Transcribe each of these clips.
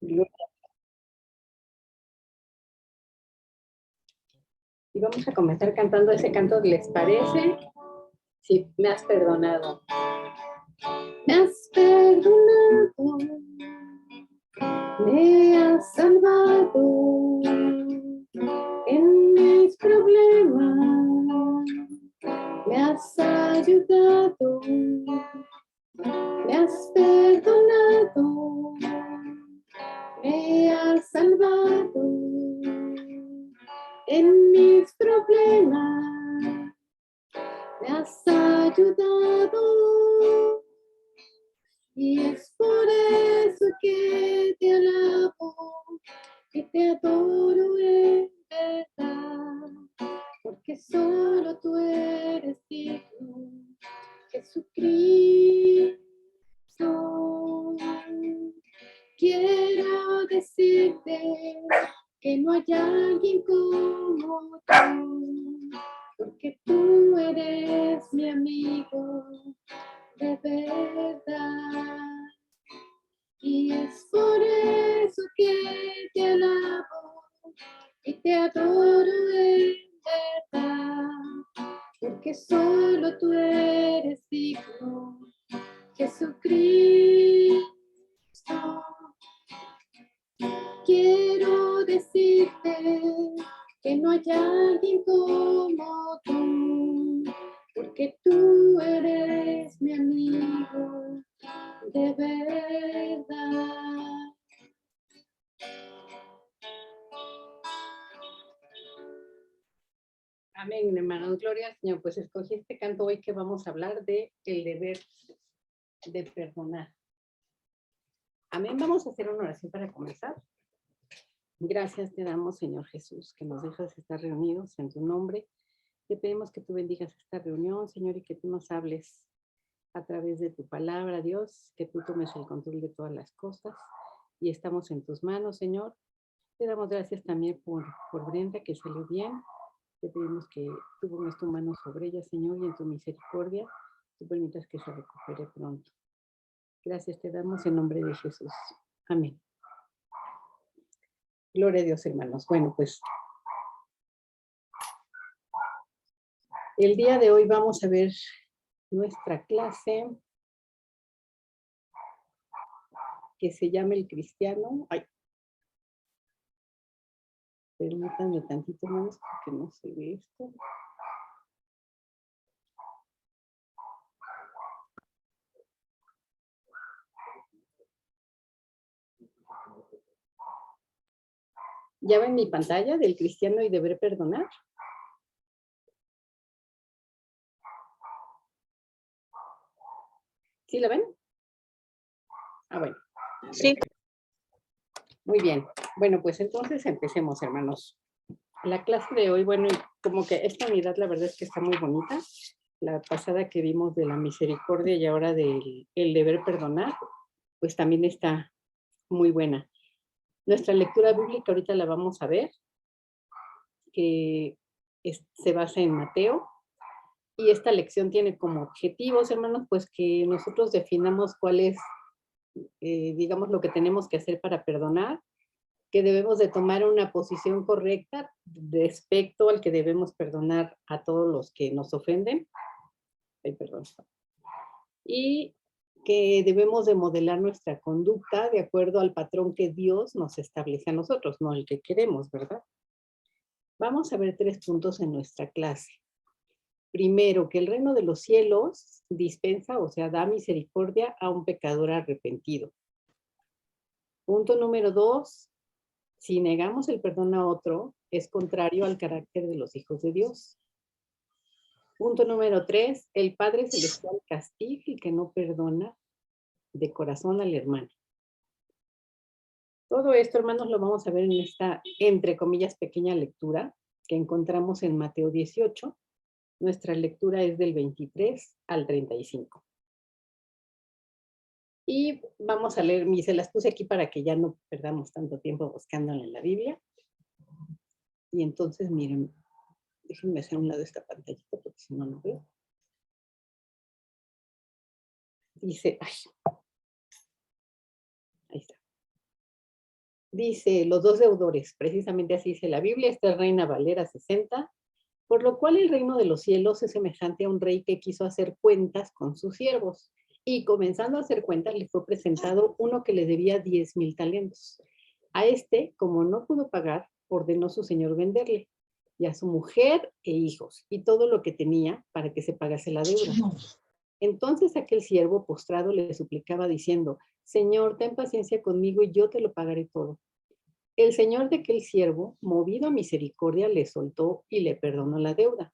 Y vamos a comenzar cantando ese canto, ¿les parece? Sí, me has perdonado. Me has perdonado, me has salvado en mis problemas, me has ayudado, me has perdonado, me has salvado en mis problemas, me has ayudado. Y es por eso que te alabo, que te adoro en verdad, porque solo tú eres digno, Jesucristo. Quiero decirte que no hay alguien como tú, porque tú eres mi amigo de verdad. Y es por eso que te alabo y te adoro en verdad, porque solo tú eres digno, Jesucristo. Quiero decirte que no hay alguien como tú, porque tú eres mi amigo de verdad. Amén, hermanos. Gloria al Señor. Pues escogí este canto hoy que vamos a hablar de el deber de perdonar. Amén. Vamos a hacer una oración para comenzar. Gracias te damos, Señor Jesús, que nos dejas estar reunidos en tu nombre. Te pedimos que tú bendigas esta reunión, Señor, y que tú nos hables a través de tu palabra, Dios, que tú tomes el control de todas las cosas. Y estamos en tus manos, Señor. Te damos gracias también por Brenda, que salió bien. Te pedimos que tú pongas tu mano sobre ella, Señor, y en tu misericordia tú permitas que se recupere pronto. Gracias te damos en nombre de Jesús. Amén. Gloria a Dios, hermanos. Bueno, pues el día de hoy vamos a ver nuestra clase que se llama El Cristiano. Ay, permítanme tantito más porque no se ve esto. ¿Ya ven mi pantalla del cristiano y deber perdonar? ¿Sí la ven? Ah, bueno. Sí. Muy bien. Bueno, pues entonces empecemos, hermanos. La clase de hoy, bueno, como que esta unidad la verdad es que está muy bonita. La pasada que vimos de la misericordia y ahora del el deber perdonar, pues también está muy buena. Nuestra lectura bíblica ahorita la vamos a ver, que se basa en Mateo. Y esta lección tiene como objetivos, hermanos, pues que nosotros definamos cuál es, digamos, lo que tenemos que hacer para perdonar, que debemos de tomar una posición correcta respecto al que debemos perdonar a todos los que nos ofenden. Ay, perdón. Y que debemos de modelar nuestra conducta de acuerdo al patrón que Dios nos establece a nosotros, no el que queremos, ¿verdad? Vamos a ver 3 puntos en nuestra clase. Primero, que el reino de los cielos dispensa, o sea, da misericordia a un pecador arrepentido. Punto número 2, si negamos el perdón a otro, es contrario al carácter de los hijos de Dios. Punto número 3, el Padre Celestial castiga el que no perdona de corazón al hermano. Todo esto, hermanos, lo vamos a ver en esta, entre comillas, pequeña lectura que encontramos en Mateo 18. Nuestra lectura es del 23 al 35. Y vamos a leer, se las puse aquí para que ya no perdamos tanto tiempo buscándola en la Biblia. Y entonces, miren, déjenme hacer un lado esta pantallita porque si no, no veo. Dice, ay, ahí está. Dice, los dos deudores, precisamente así dice la Biblia, esta es Reina Valera 60, por lo cual el reino de los cielos es semejante a un rey que quiso hacer cuentas con sus siervos. Y comenzando a hacer cuentas, le fue presentado uno que le debía 10,000 talentos. A este, como no pudo pagar, ordenó su señor venderle, y a su mujer e hijos, y todo lo que tenía para que se pagase la deuda. Entonces aquel siervo postrado le suplicaba diciendo, Señor, ten paciencia conmigo y yo te lo pagaré todo. El señor de aquel siervo, movido a misericordia, le soltó y le perdonó la deuda.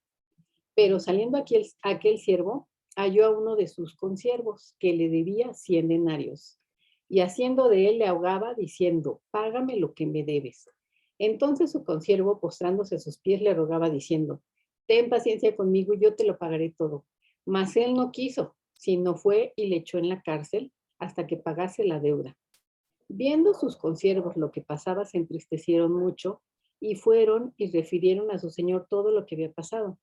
Pero saliendo aquel siervo, halló a uno de sus consiervos que le debía 100 denarios. Y haciendo de él le ahogaba diciendo, págame lo que me debes. Entonces su consiervo, postrándose a sus pies, le rogaba diciendo, ten paciencia conmigo y yo te lo pagaré todo. Mas él no quiso, sino fue y le echó en la cárcel hasta que pagase la deuda. Viendo sus consiervos lo que pasaba, se entristecieron mucho y fueron y refirieron a su señor todo lo que había pasado.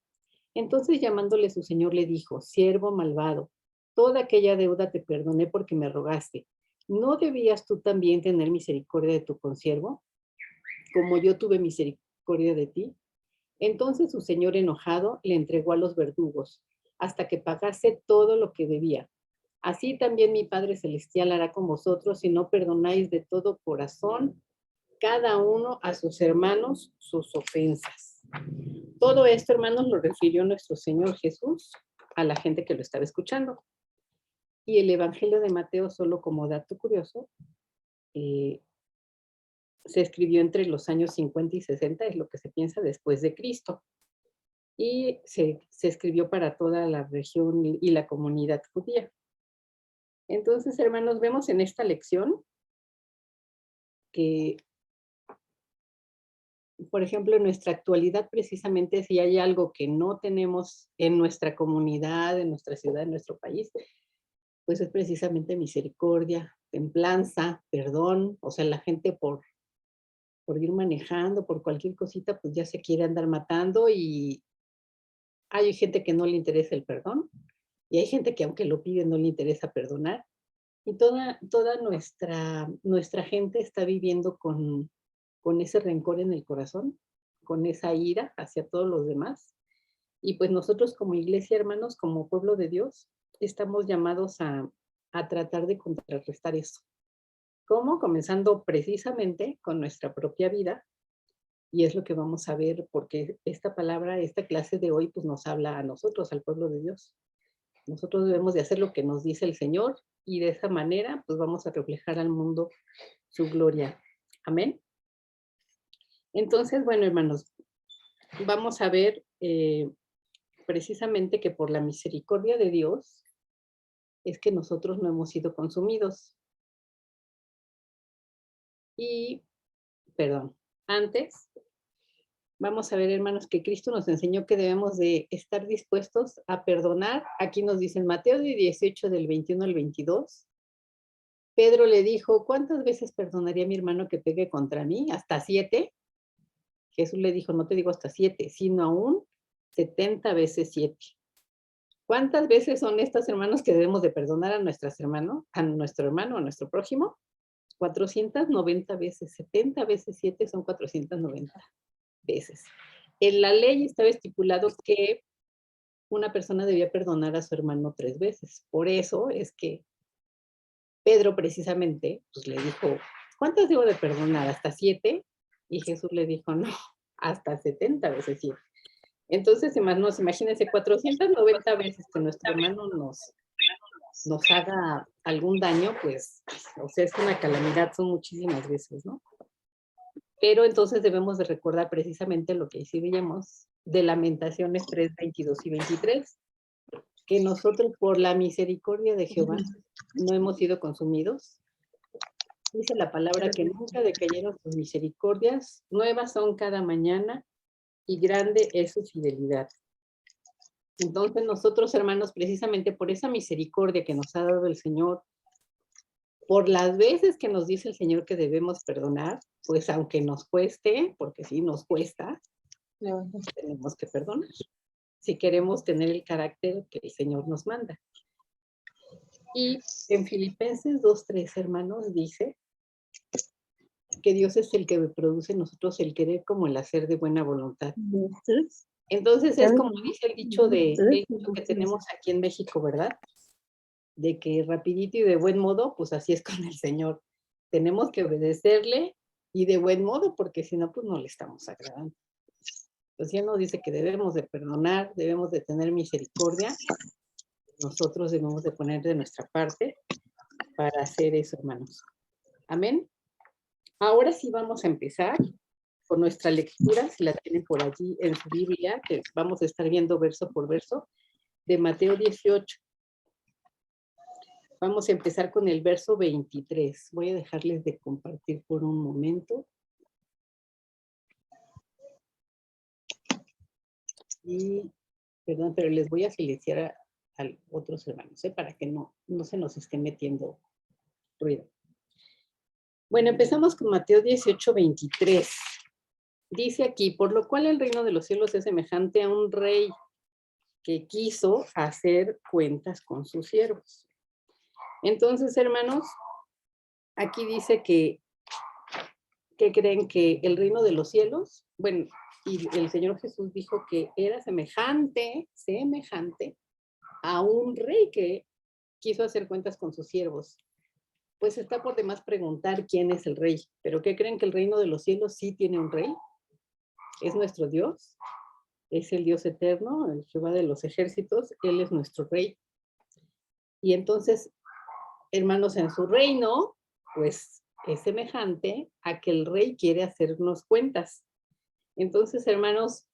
Entonces llamándole su señor le dijo, siervo malvado, toda aquella deuda te perdoné porque me rogaste. ¿No debías tú también tener misericordia de tu consiervo, como yo tuve misericordia de ti? Entonces su señor enojado le entregó a los verdugos, hasta que pagase todo lo que debía. Así también mi Padre Celestial hará con vosotros si no perdonáis de todo corazón cada uno a sus hermanos sus ofensas. Todo esto, hermanos, lo refirió nuestro Señor Jesús a la gente que lo estaba escuchando. Y el Evangelio de Mateo, solo como dato curioso, se escribió entre los años 50 y 60, es lo que se piensa después de Cristo. Y se escribió para toda la región y la comunidad judía. Entonces, hermanos, vemos en esta lección que, por ejemplo, en nuestra actualidad, precisamente, si hay algo que no tenemos en nuestra comunidad, en nuestra ciudad, en nuestro país, pues es precisamente misericordia, templanza, perdón. O sea, la gente por ir manejando, por cualquier cosita, pues ya se quiere andar matando y hay gente que no le interesa el perdón y hay gente que aunque lo pide no le interesa perdonar. Y toda nuestra gente está viviendo con ese rencor en el corazón, con esa ira hacia todos los demás. Y pues nosotros como iglesia, hermanos, como pueblo de Dios, estamos llamados a tratar de contrarrestar eso. ¿Cómo? Comenzando precisamente con nuestra propia vida. Y es lo que vamos a ver, porque esta palabra, esta clase de hoy, pues nos habla a nosotros, al pueblo de Dios. Nosotros debemos de hacer lo que nos dice el Señor y de esa manera, pues vamos a reflejar al mundo su gloria. Amén. Entonces, bueno, hermanos, vamos a ver precisamente que por la misericordia de Dios es que nosotros no hemos sido consumidos. Y, perdón, antes, vamos a ver, hermanos, que Cristo nos enseñó que debemos de estar dispuestos a perdonar. Aquí nos dice en Mateo 18, del 21 al 22. Pedro le dijo, ¿cuántas veces perdonaría a mi hermano que pegue contra mí? ¿Hasta 7? Jesús le dijo, no te digo hasta 7, sino aún 70 veces 7. ¿Cuántas veces son estas, hermanos, que debemos de perdonar a nuestro hermano, a nuestro prójimo? 490 veces. 70 veces 7 son 490 veces. En la ley estaba estipulado que una persona debía perdonar a su hermano 3 veces. Por eso es que Pedro precisamente pues, le dijo, ¿cuántas debo de perdonar? ¿Hasta 7? Y Jesús le dijo, no, hasta 70 veces 7. Entonces, imagínense, 490 veces que nuestro hermano nos haga algún daño, pues, o sea, es una calamidad, son muchísimas veces, ¿no? Pero entonces debemos de recordar precisamente lo que sí veíamos de Lamentaciones 3, 22 y 23, que nosotros por la misericordia de Jehová no hemos sido consumidos. Dice la palabra que nunca decayeron sus misericordias, nuevas son cada mañana y grande es su fidelidad. Entonces nosotros, hermanos, precisamente por esa misericordia que nos ha dado el Señor, por las veces que nos dice el Señor que debemos perdonar, pues aunque nos cueste, porque sí nos cuesta, tenemos que perdonar, si queremos tener el carácter que el Señor nos manda. Y en Filipenses 2:3, hermanos, dice, que Dios es el que produce en nosotros el querer como el hacer de buena voluntad. Entonces es como dice el dicho que tenemos aquí en México, ¿verdad? De que rapidito y de buen modo, pues así es con el Señor. Tenemos que obedecerle y de buen modo, porque si no, pues no le estamos agradando. Pues ya nos dice que debemos de perdonar, debemos de tener misericordia. Nosotros debemos de poner de nuestra parte para hacer eso, hermanos. Amén. Ahora sí vamos a empezar con nuestra lectura, si la tienen por allí en su Biblia, que vamos a estar viendo verso por verso, de Mateo 18. Vamos a empezar con el verso 23. Voy a dejarles de compartir por un momento. Y, perdón, pero les voy a silenciar a otros hermanos, para que no se nos esté metiendo ruido. Bueno, empezamos con Mateo 18, 23. Dice aquí, por lo cual el reino de los cielos es semejante a un rey que quiso hacer cuentas con sus siervos. Entonces, hermanos, aquí dice que creen que el reino de los cielos, bueno, y el Señor Jesús dijo que era semejante a un rey que quiso hacer cuentas con sus siervos. Pues está por demás preguntar quién es el rey, pero ¿qué creen? Que el reino de los cielos sí tiene un rey, es nuestro Dios, es el Dios eterno, el Jehová de los ejércitos, Él es nuestro rey. Y entonces, hermanos, en su reino, pues es semejante a que el rey quiere hacernos cuentas. Entonces, hermanos,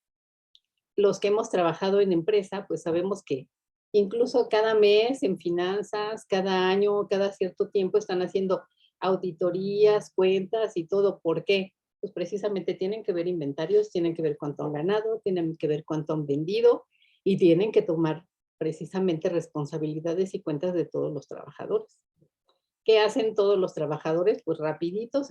los que hemos trabajado en empresa, pues sabemos que incluso cada mes en finanzas, cada año, cada cierto tiempo están haciendo auditorías, cuentas y todo. ¿Por qué? Pues precisamente tienen que ver inventarios, tienen que ver cuánto han ganado, tienen que ver cuánto han vendido y tienen que tomar precisamente responsabilidades y cuentas de todos los trabajadores. ¿Qué hacen todos los trabajadores? Pues rapidito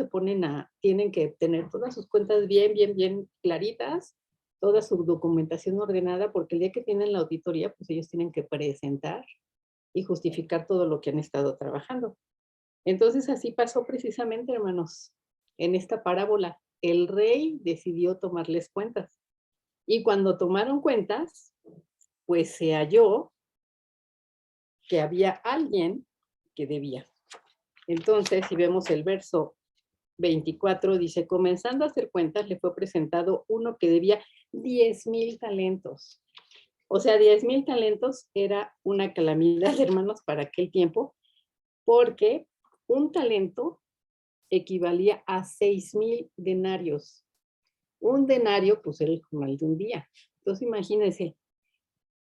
tienen que tener todas sus cuentas bien claritas, toda su documentación ordenada, porque el día que tienen la auditoría, pues ellos tienen que presentar y justificar todo lo que han estado trabajando. Entonces así pasó precisamente, hermanos, en esta parábola. El rey decidió tomarles cuentas. Y cuando tomaron cuentas, pues se halló que había alguien que debía. Entonces, si vemos el verso 24, dice, comenzando a hacer cuentas, le fue presentado uno que debía 10,000 talentos. O sea, 10,000 talentos era una calamidad, hermanos, para aquel tiempo, porque un talento equivalía a 6,000 denarios. Un denario, pues, era el jornal de un día. Entonces, imagínense,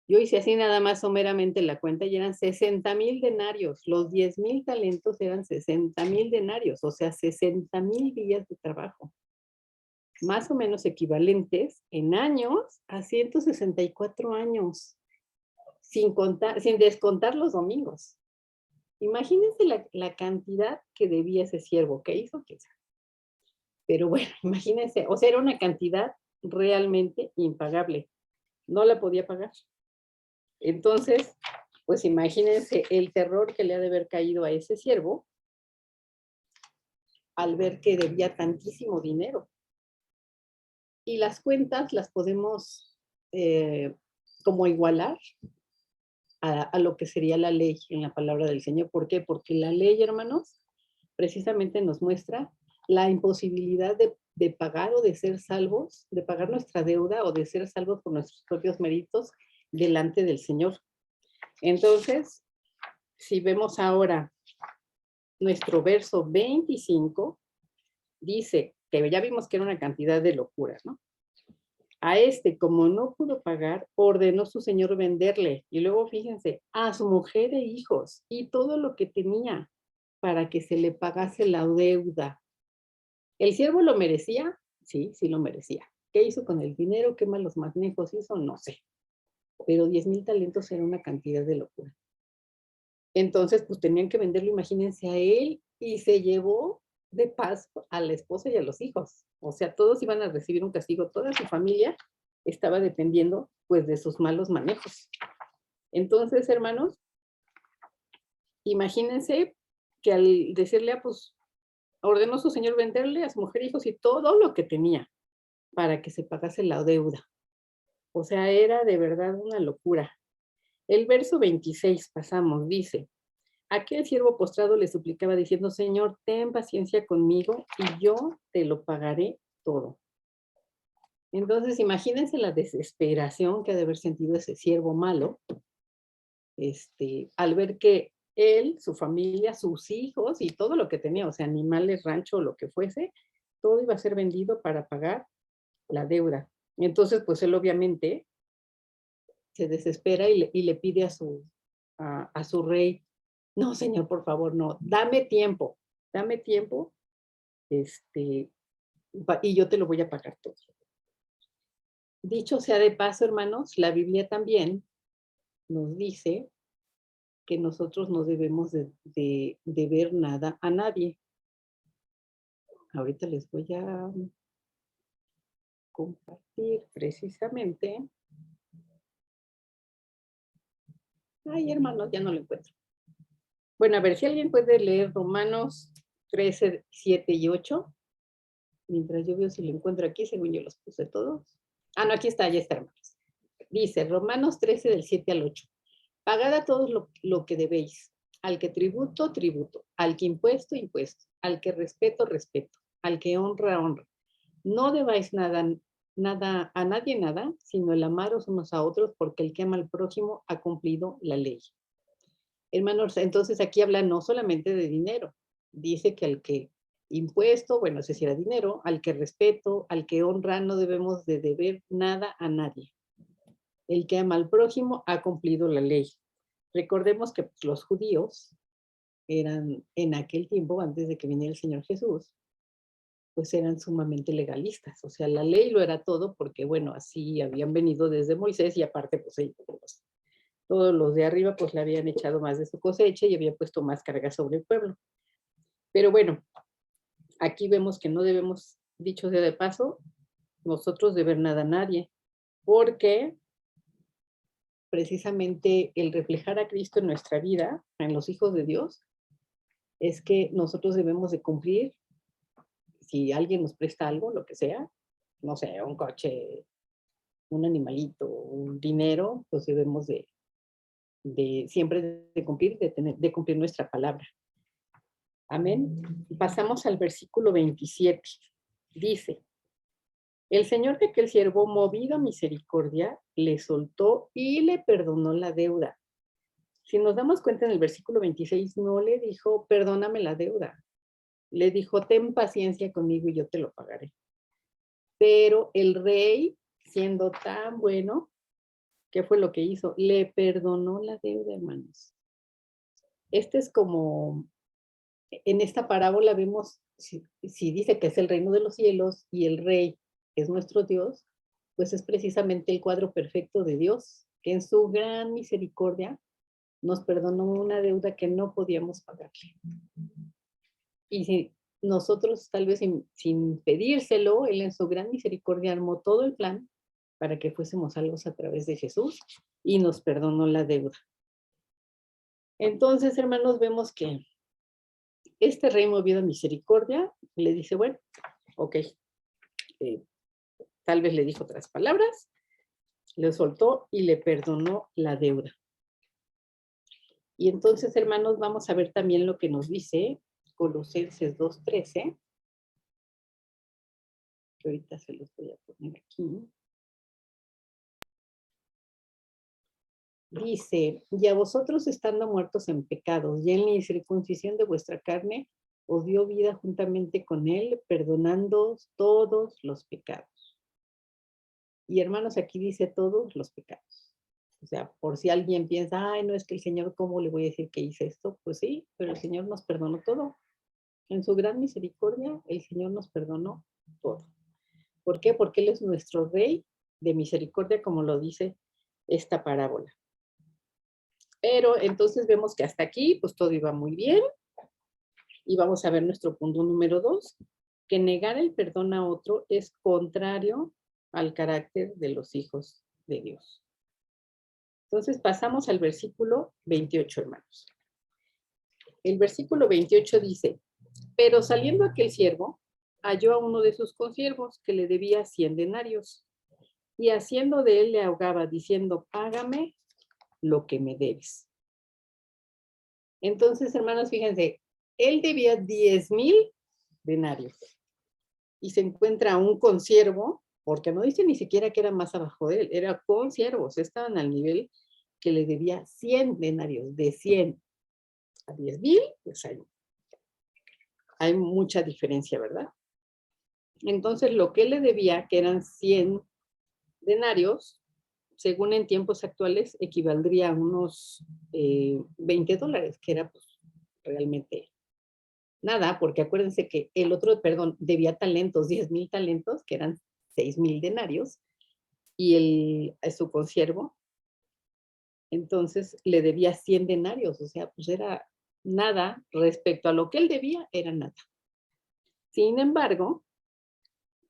yo hice así nada más someramente la cuenta y eran 60,000 denarios. Los 10,000 talentos eran 60,000 denarios, o sea, 60,000 días de trabajo. Más o menos equivalentes en años a 164 años, sin descontar los domingos. Imagínense la cantidad que debía ese siervo. ¿Qué hizo? ¿Qué sabe? Pero bueno, imagínense, o sea, era una cantidad realmente impagable. No la podía pagar. Entonces, pues imagínense el terror que le ha de haber caído a ese siervo al ver que debía tantísimo dinero. Y las cuentas las podemos como igualar a lo que sería la ley en la palabra del Señor. ¿Por qué? Porque la ley, hermanos, precisamente nos muestra la imposibilidad de pagar o de ser salvos, de pagar nuestra deuda o de ser salvos por nuestros propios méritos delante del Señor. Entonces, si vemos ahora nuestro verso 25, dice que ya vimos que era una cantidad de locuras, ¿no? A este, como no pudo pagar, ordenó su señor venderle. Y luego, fíjense, a su mujer e hijos y todo lo que tenía para que se le pagase la deuda. ¿El siervo lo merecía? Sí, sí lo merecía. ¿Qué hizo con el dinero? ¿Qué malos manejos hizo? No sé. Pero 10,000 talentos era una cantidad de locura. Entonces, pues tenían que venderlo, imagínense, a él, y se llevó de paz a la esposa y a los hijos. O sea, todos iban a recibir un castigo, toda su familia estaba dependiendo, pues, de sus malos manejos. Entonces, hermanos, imagínense que al decirle, pues, ordenó su señor venderle a su mujer, hijos y todo lo que tenía para que se pagase la deuda. O sea, era de verdad una locura. El verso 26 pasamos, dice, aquel siervo postrado le suplicaba diciendo, Señor, ten paciencia conmigo y yo te lo pagaré todo. Entonces, imagínense la desesperación que ha de haber sentido ese siervo malo, al ver que él, su familia, sus hijos y todo lo que tenía, o sea, animales, rancho, lo que fuese, todo iba a ser vendido para pagar la deuda. Entonces, pues él obviamente se desespera y le pide a su rey, no, señor, por favor, no, dame tiempo, y yo te lo voy a pagar todo. Dicho sea de paso, hermanos, la Biblia también nos dice que nosotros no debemos de deber nada a nadie. Ahorita les voy a compartir precisamente. Ay, hermanos, ya no lo encuentro. Bueno, a ver si alguien puede leer Romanos 13, 7 y 8. Mientras yo veo si lo encuentro aquí, según yo los puse todos. Ah, no, aquí está, ya está, hermanos. Dice Romanos 13 del 7 al 8. Pagad a todos lo que debéis. Al que tributo, tributo. Al que impuesto, impuesto. Al que respeto, respeto. Al que honra, honra. No debáis nada a nadie nada, sino el amaros unos a otros, porque el que ama al prójimo ha cumplido la ley. Hermanos, entonces aquí habla no solamente de dinero. Dice que al que impuesto, bueno, ese sí era dinero, al que respeto, al que honra, no debemos de deber nada a nadie. El que ama al prójimo ha cumplido la ley. Recordemos que pues, los judíos eran en aquel tiempo, antes de que viniera el Señor Jesús, pues eran sumamente legalistas. O sea, la ley lo era todo porque, bueno, así habían venido desde Moisés y aparte, pues ellos, todos los de arriba, pues le habían echado más de su cosecha y habían puesto más carga sobre el pueblo. Pero bueno, aquí vemos que no debemos, dicho sea de paso, nosotros deber nada a nadie, porque precisamente el reflejar a Cristo en nuestra vida, en los hijos de Dios, es que nosotros debemos de cumplir, si alguien nos presta algo, lo que sea, no sé, un coche, un animalito, un dinero, pues debemos de siempre de cumplir, de cumplir nuestra palabra. Amén. Pasamos al versículo 27. Dice, el Señor de aquel siervo, movido a misericordia, le soltó y le perdonó la deuda. Si nos damos cuenta en el versículo 26, no le dijo, perdóname la deuda. Le dijo, ten paciencia conmigo y yo te lo pagaré. Pero el rey, siendo tan bueno, ¿qué fue lo que hizo? Le perdonó la deuda, hermanos. Este es como, en esta parábola vemos, si dice que es el reino de los cielos y el rey es nuestro Dios, pues es precisamente el cuadro perfecto de Dios, que en su gran misericordia nos perdonó una deuda que no podíamos pagarle. Y si nosotros tal vez sin pedírselo, Él en su gran misericordia armó todo el plan para que fuésemos salvos a través de Jesús y nos perdonó la deuda. Entonces, hermanos, vemos que este rey movido a misericordia le dice, bueno, ok, tal vez le dijo otras palabras, le soltó y le perdonó la deuda. Y entonces, hermanos, vamos a ver también lo que nos dice Colosenses 2:13, que ahorita se los voy a poner aquí. Dice, y a vosotros estando muertos en pecados y en la incircuncisión de vuestra carne, os dio vida juntamente con él, perdonando todos los pecados. Y hermanos, aquí dice todos los pecados. O sea, por si alguien piensa, ay, no es que el Señor, ¿cómo le voy a decir que hice esto? Pues sí, pero el Señor nos perdonó todo. En su gran misericordia, el Señor nos perdonó todo. ¿Por qué? Porque Él es nuestro Rey de misericordia, como lo dice esta parábola. Pero entonces vemos que hasta aquí, pues todo iba muy bien. Y vamos a ver nuestro punto número 2, que negar el perdón a otro es contrario al carácter de los hijos de Dios. Entonces pasamos al versículo 28, hermanos. El versículo 28 dice, Pero saliendo aquel siervo, halló a uno de sus consiervos que le debía 100 denarios, y haciendo de él le ahogaba, diciendo, págame lo que me debes. Entonces, hermanos, fíjense, él debía 10,000 denarios, y se encuentra un consiervo, porque no dice ni siquiera que era más abajo de él, era consiervos, estaban al nivel que le debía 100 denarios, de 100 a 10,000, pues hay mucha diferencia, ¿verdad? Entonces, lo que él le debía, que eran 100 denarios, según en tiempos actuales, equivaldría a unos $20, que era pues, realmente nada, porque acuérdense que el otro, perdón, debía talentos, 10,000 talentos, que eran 6,000 denarios, y su consiervo, entonces le debía 100 denarios, o sea, pues era nada respecto a lo que él debía, era nada. Sin embargo,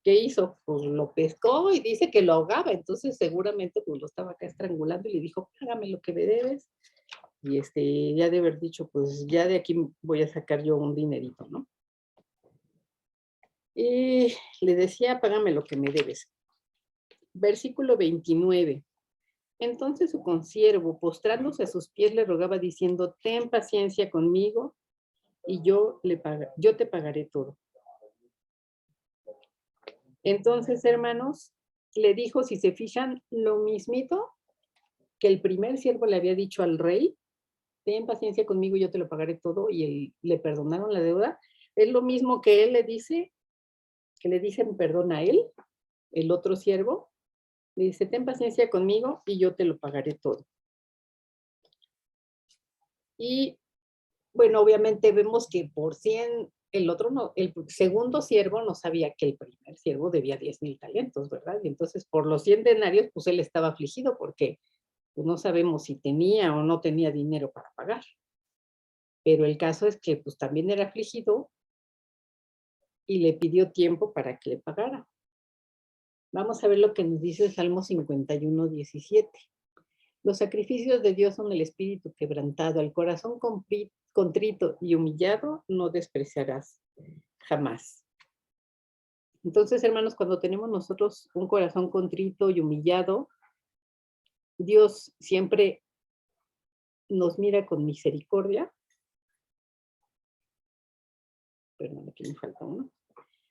¿qué hizo? Pues lo pescó y dice que lo ahogaba, entonces seguramente pues lo estaba acá estrangulando y le dijo, págame lo que me debes. Y ya de haber dicho, pues ya de aquí voy a sacar yo un dinerito, ¿no? Y le decía, págame lo que me debes. Versículo 29. Entonces su consiervo, postrándose a sus pies, le rogaba diciendo, ten paciencia conmigo y yo te pagaré todo. Entonces, hermanos, le dijo, si se fijan, lo mismito que el primer siervo le había dicho al rey, ten paciencia conmigo y yo te lo pagaré todo, y le perdonaron la deuda. Es lo mismo que él le dice, que le dicen perdón a él, el otro siervo, le dice, ten paciencia conmigo y yo te lo pagaré todo. Y bueno, obviamente vemos que por 100, el otro no, el segundo siervo no sabía que el primer siervo debía 10,000 talentos, ¿verdad? Y entonces por los 100 denarios, pues él estaba afligido porque pues, no sabemos si tenía o no tenía dinero para pagar. Pero el caso es que pues también era afligido y le pidió tiempo para que le pagara. Vamos a ver lo que nos dice el Salmo 51:17. Los sacrificios de Dios son el espíritu quebrantado, al corazón contrito y humillado no despreciarás jamás. Entonces, hermanos, cuando tenemos nosotros un corazón contrito y humillado, Dios siempre nos mira con misericordia. Perdón, aquí me falta uno.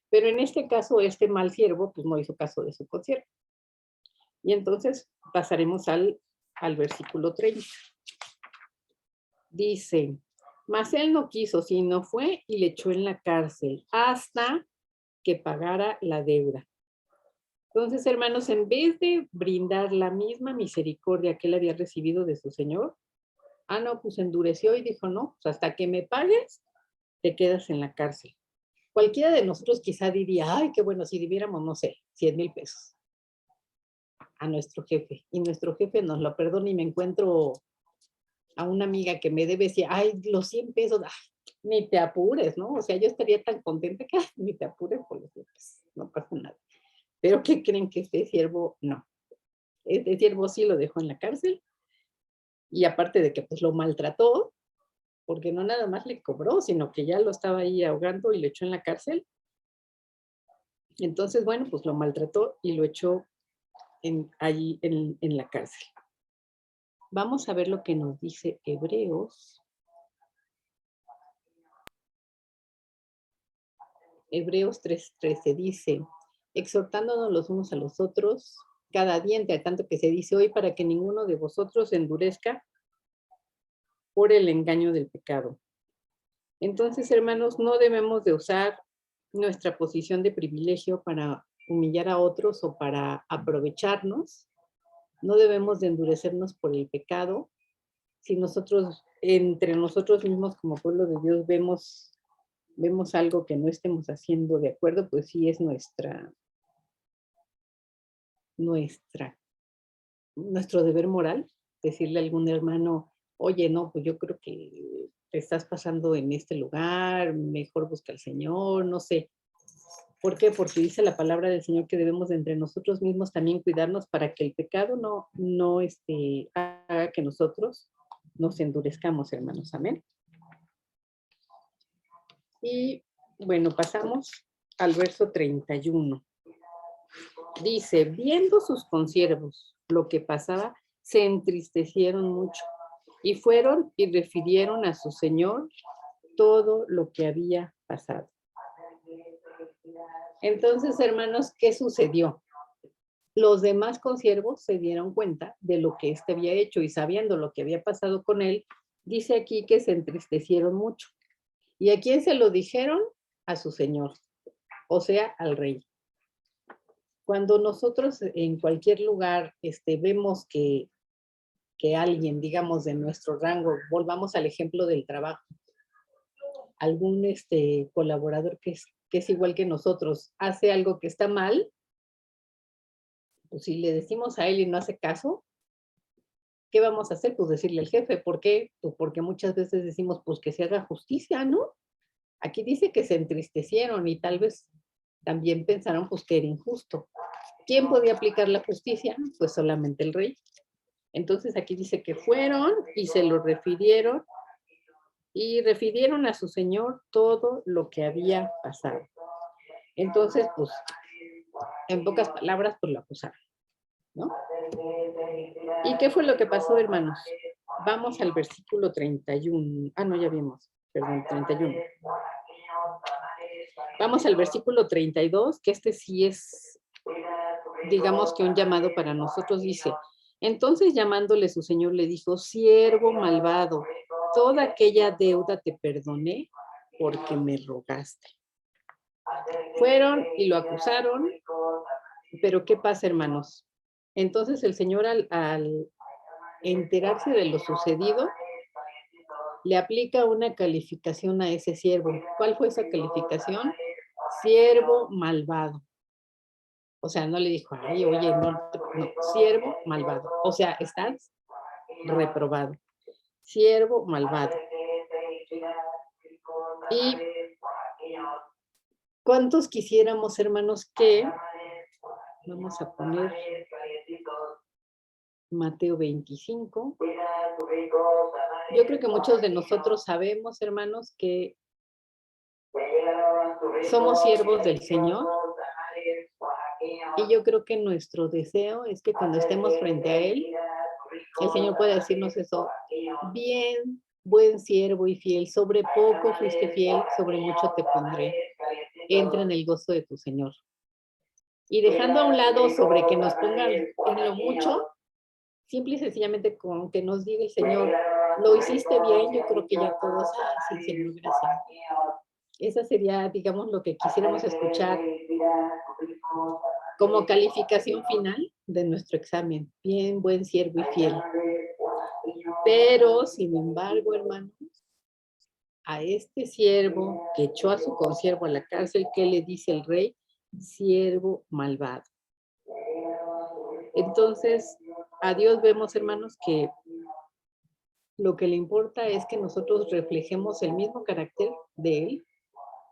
Pero en este caso, este mal siervo, pues no hizo caso de su consiervo. Y entonces pasaremos al versículo 30. Dice, mas él no quiso, sino fue y le echó en la cárcel hasta que pagara la deuda. Entonces, hermanos, en vez de brindar la misma misericordia que él había recibido de su Señor, no, pues endureció y dijo, no, pues hasta que me pagues, te quedas en la cárcel. Cualquiera de nosotros quizá diría, ay, qué bueno, si debiéramos, no sé, 100,000 pesos a nuestro jefe, y nuestro jefe nos lo perdona y me encuentro a una amiga que me debe decir, ay, los 100 pesos, ay, ni te apures, ¿no? O sea, yo estaría tan contenta que ni te apures por los 100 pesos, no pasa nada. Pero ¿qué creen? Que este siervo no? Este siervo sí lo dejó en la cárcel, y aparte de que pues lo maltrató, porque no nada más le cobró, sino que ya lo estaba ahí ahogando y lo echó en la cárcel. Entonces, bueno, pues lo maltrató y lo echó allí en la cárcel. Vamos a ver lo que nos dice Hebreos. Hebreos 3:13 dice, exhortándonos los unos a los otros, cada día entre tanto que se dice hoy, para que ninguno de vosotros se endurezca por el engaño del pecado. Entonces, hermanos, no debemos de usar nuestra posición de privilegio para humillar a otros o para aprovecharnos. No debemos de endurecernos por el pecado. Si nosotros, entre nosotros mismos como pueblo de Dios, vemos algo que no estemos haciendo de acuerdo, pues sí es nuestro deber moral decirle a algún hermano, oye, no, pues yo creo que te estás pasando en este lugar, mejor busca al Señor, no sé. ¿Por qué? Porque dice la palabra del Señor que debemos de entre nosotros mismos también cuidarnos para que el pecado no haga que nosotros nos endurezcamos, hermanos. Amén. Y bueno, pasamos al verso 31. Dice, viendo sus consiervos lo que pasaba, se entristecieron mucho y fueron y refirieron a su señor todo lo que había pasado. Entonces, hermanos, ¿qué sucedió? Los demás consiervos se dieron cuenta de lo que éste había hecho y sabiendo lo que había pasado con él, dice aquí que se entristecieron mucho. ¿Y a quién se lo dijeron? A su señor, o sea, al rey. Cuando nosotros en cualquier lugar vemos que alguien, digamos, de nuestro rango, volvamos al ejemplo del trabajo, algún colaborador que es igual que nosotros, hace algo que está mal, pues si le decimos a él y no hace caso, ¿qué vamos a hacer? Pues decirle al jefe. ¿Por qué? Pues porque muchas veces decimos, pues que se haga justicia, ¿no? Aquí dice que se entristecieron y tal vez también pensaron pues que era injusto. ¿Quién podía aplicar la justicia? Pues solamente el rey. Entonces aquí dice que fueron y se lo refirieron y refirieron a su señor todo lo que había pasado. Entonces, pues, en pocas palabras, pues lo acusaron, ¿no? ¿Y qué fue lo que pasó, hermanos? Vamos al versículo 31. Ah, no, ya vimos. Perdón, 31. Vamos al versículo 32, que este sí es, digamos que un llamado para nosotros. Dice, entonces llamándole su señor le dijo, siervo malvado, toda aquella deuda te perdoné porque me rogaste. Fueron y lo acusaron, pero ¿qué pasa, hermanos? Entonces el señor al enterarse de lo sucedido, le aplica una calificación a ese siervo. ¿Cuál fue esa calificación? Siervo malvado. O sea, no le dijo, ay, oye, no, siervo malvado. O sea, estás reprobado. Siervo malvado. Y ¿cuántos quisiéramos, hermanos, que, vamos a poner Mateo 25. Yo creo que muchos de nosotros sabemos, hermanos, que somos siervos del Señor. Y yo creo que nuestro deseo es que cuando estemos frente a Él, el Señor pueda decirnos eso, bien, buen siervo y fiel, sobre poco fuiste fiel, sobre mucho te pondré. Entra en el gozo de tu Señor. Y dejando a un lado sobre que nos pongan en lo mucho, simple y sencillamente con que nos diga el Señor, lo hiciste bien, yo creo que ya todos, sí, Señor, gracias. Esa sería, digamos, lo que quisiéramos escuchar como calificación final de nuestro examen. Bien, buen siervo y fiel. Pero, sin embargo, hermanos, a este siervo que echó a su consiervo a la cárcel, ¿qué le dice el rey? Siervo malvado. Entonces, a Dios vemos, hermanos, que lo que le importa es que nosotros reflejemos el mismo carácter de Él,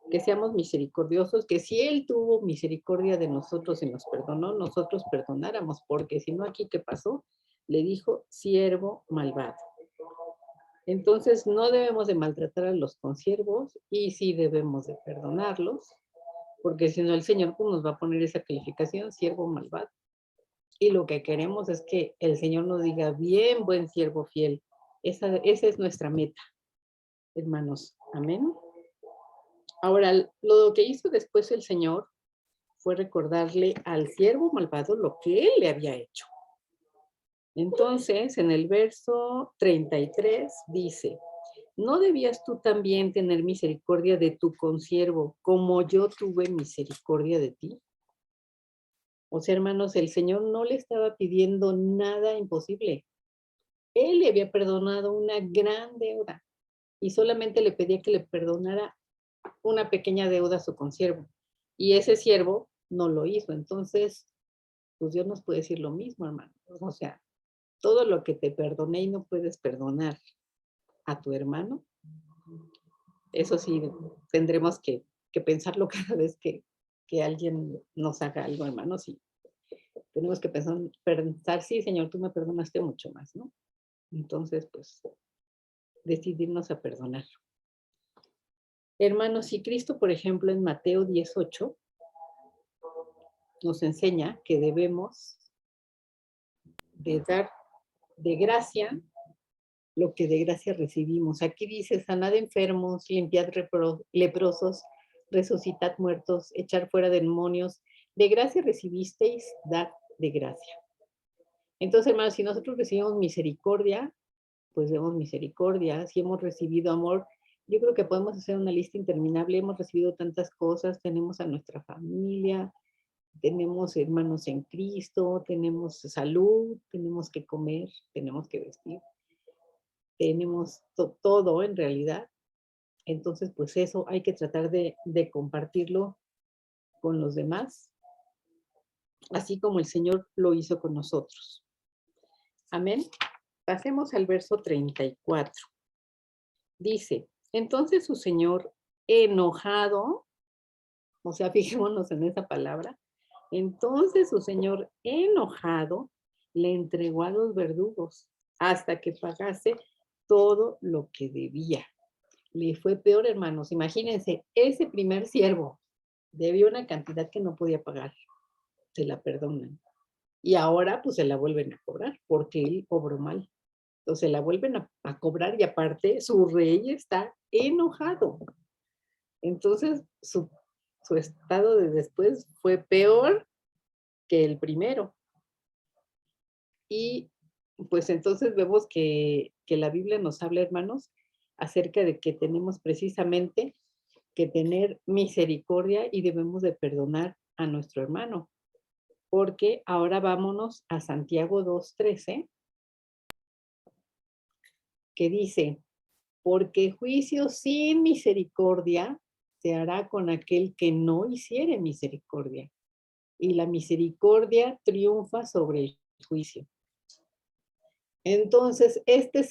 que seamos misericordiosos, que si Él tuvo misericordia de nosotros y nos perdonó, nosotros perdonáramos, porque si no, aquí, ¿qué pasó? Le dijo, siervo malvado. Entonces, no debemos de maltratar a los consiervos y sí debemos de perdonarlos, porque si no, el Señor pues, nos va a poner esa calificación, siervo malvado. Y lo que queremos es que el Señor nos diga, bien, buen siervo fiel. Esa es nuestra meta, hermanos. Amén. Ahora, lo que hizo después el Señor fue recordarle al siervo malvado lo que él le había hecho. Entonces, en el verso 33 dice, ¿no debías tú también tener misericordia de tu consiervo como yo tuve misericordia de ti? O sea, hermanos, el Señor no le estaba pidiendo nada imposible. Él le había perdonado una gran deuda y solamente le pedía que le perdonara una pequeña deuda a su consiervo. Y ese siervo no lo hizo. Entonces, pues Dios nos puede decir lo mismo, hermano. O sea, todo lo que te perdoné y no puedes perdonar a tu hermano, eso sí, tendremos que pensarlo cada vez que alguien nos haga algo, hermano. Sí, tenemos que pensar, sí, Señor, tú me perdonaste mucho más, ¿no? Entonces, pues, decidirnos a perdonar. Hermanos, si Cristo, por ejemplo, en Mateo 18, nos enseña que debemos de dar de gracia lo que de gracia recibimos. Aquí dice, sanad enfermos, limpiad leprosos, resucitad muertos, echar fuera demonios. De gracia recibisteis, dad de gracia. Entonces, hermanos, si nosotros recibimos misericordia, pues demos misericordia. Si hemos recibido amor, yo creo que podemos hacer una lista interminable. Hemos recibido tantas cosas, tenemos a nuestra familia, tenemos hermanos en Cristo, tenemos salud, tenemos que comer, tenemos que vestir, tenemos todo en realidad. Entonces, pues eso hay que tratar de compartirlo con los demás, así como el Señor lo hizo con nosotros. Amén. Pasemos al verso 34. Dice, entonces su Señor enojado, o sea, fijémonos en esa palabra, entonces su Señor enojado le entregó a los verdugos hasta que pagase todo lo que debía. Le fue peor, hermanos. Imagínense, ese primer siervo debió una cantidad que no podía pagar. Se la perdonan. Y ahora pues se la vuelven a cobrar porque él obró mal. Entonces la vuelven a cobrar y aparte su rey está enojado. Entonces su estado de después fue peor que el primero. Y pues entonces vemos que la Biblia nos habla, hermanos, acerca de que tenemos precisamente que tener misericordia y debemos de perdonar a nuestro hermano. Porque ahora vámonos a Santiago 2:13, que dice, porque juicio sin misericordia se hará con aquel que no hiciere misericordia. Y la misericordia triunfa sobre el juicio. Entonces, este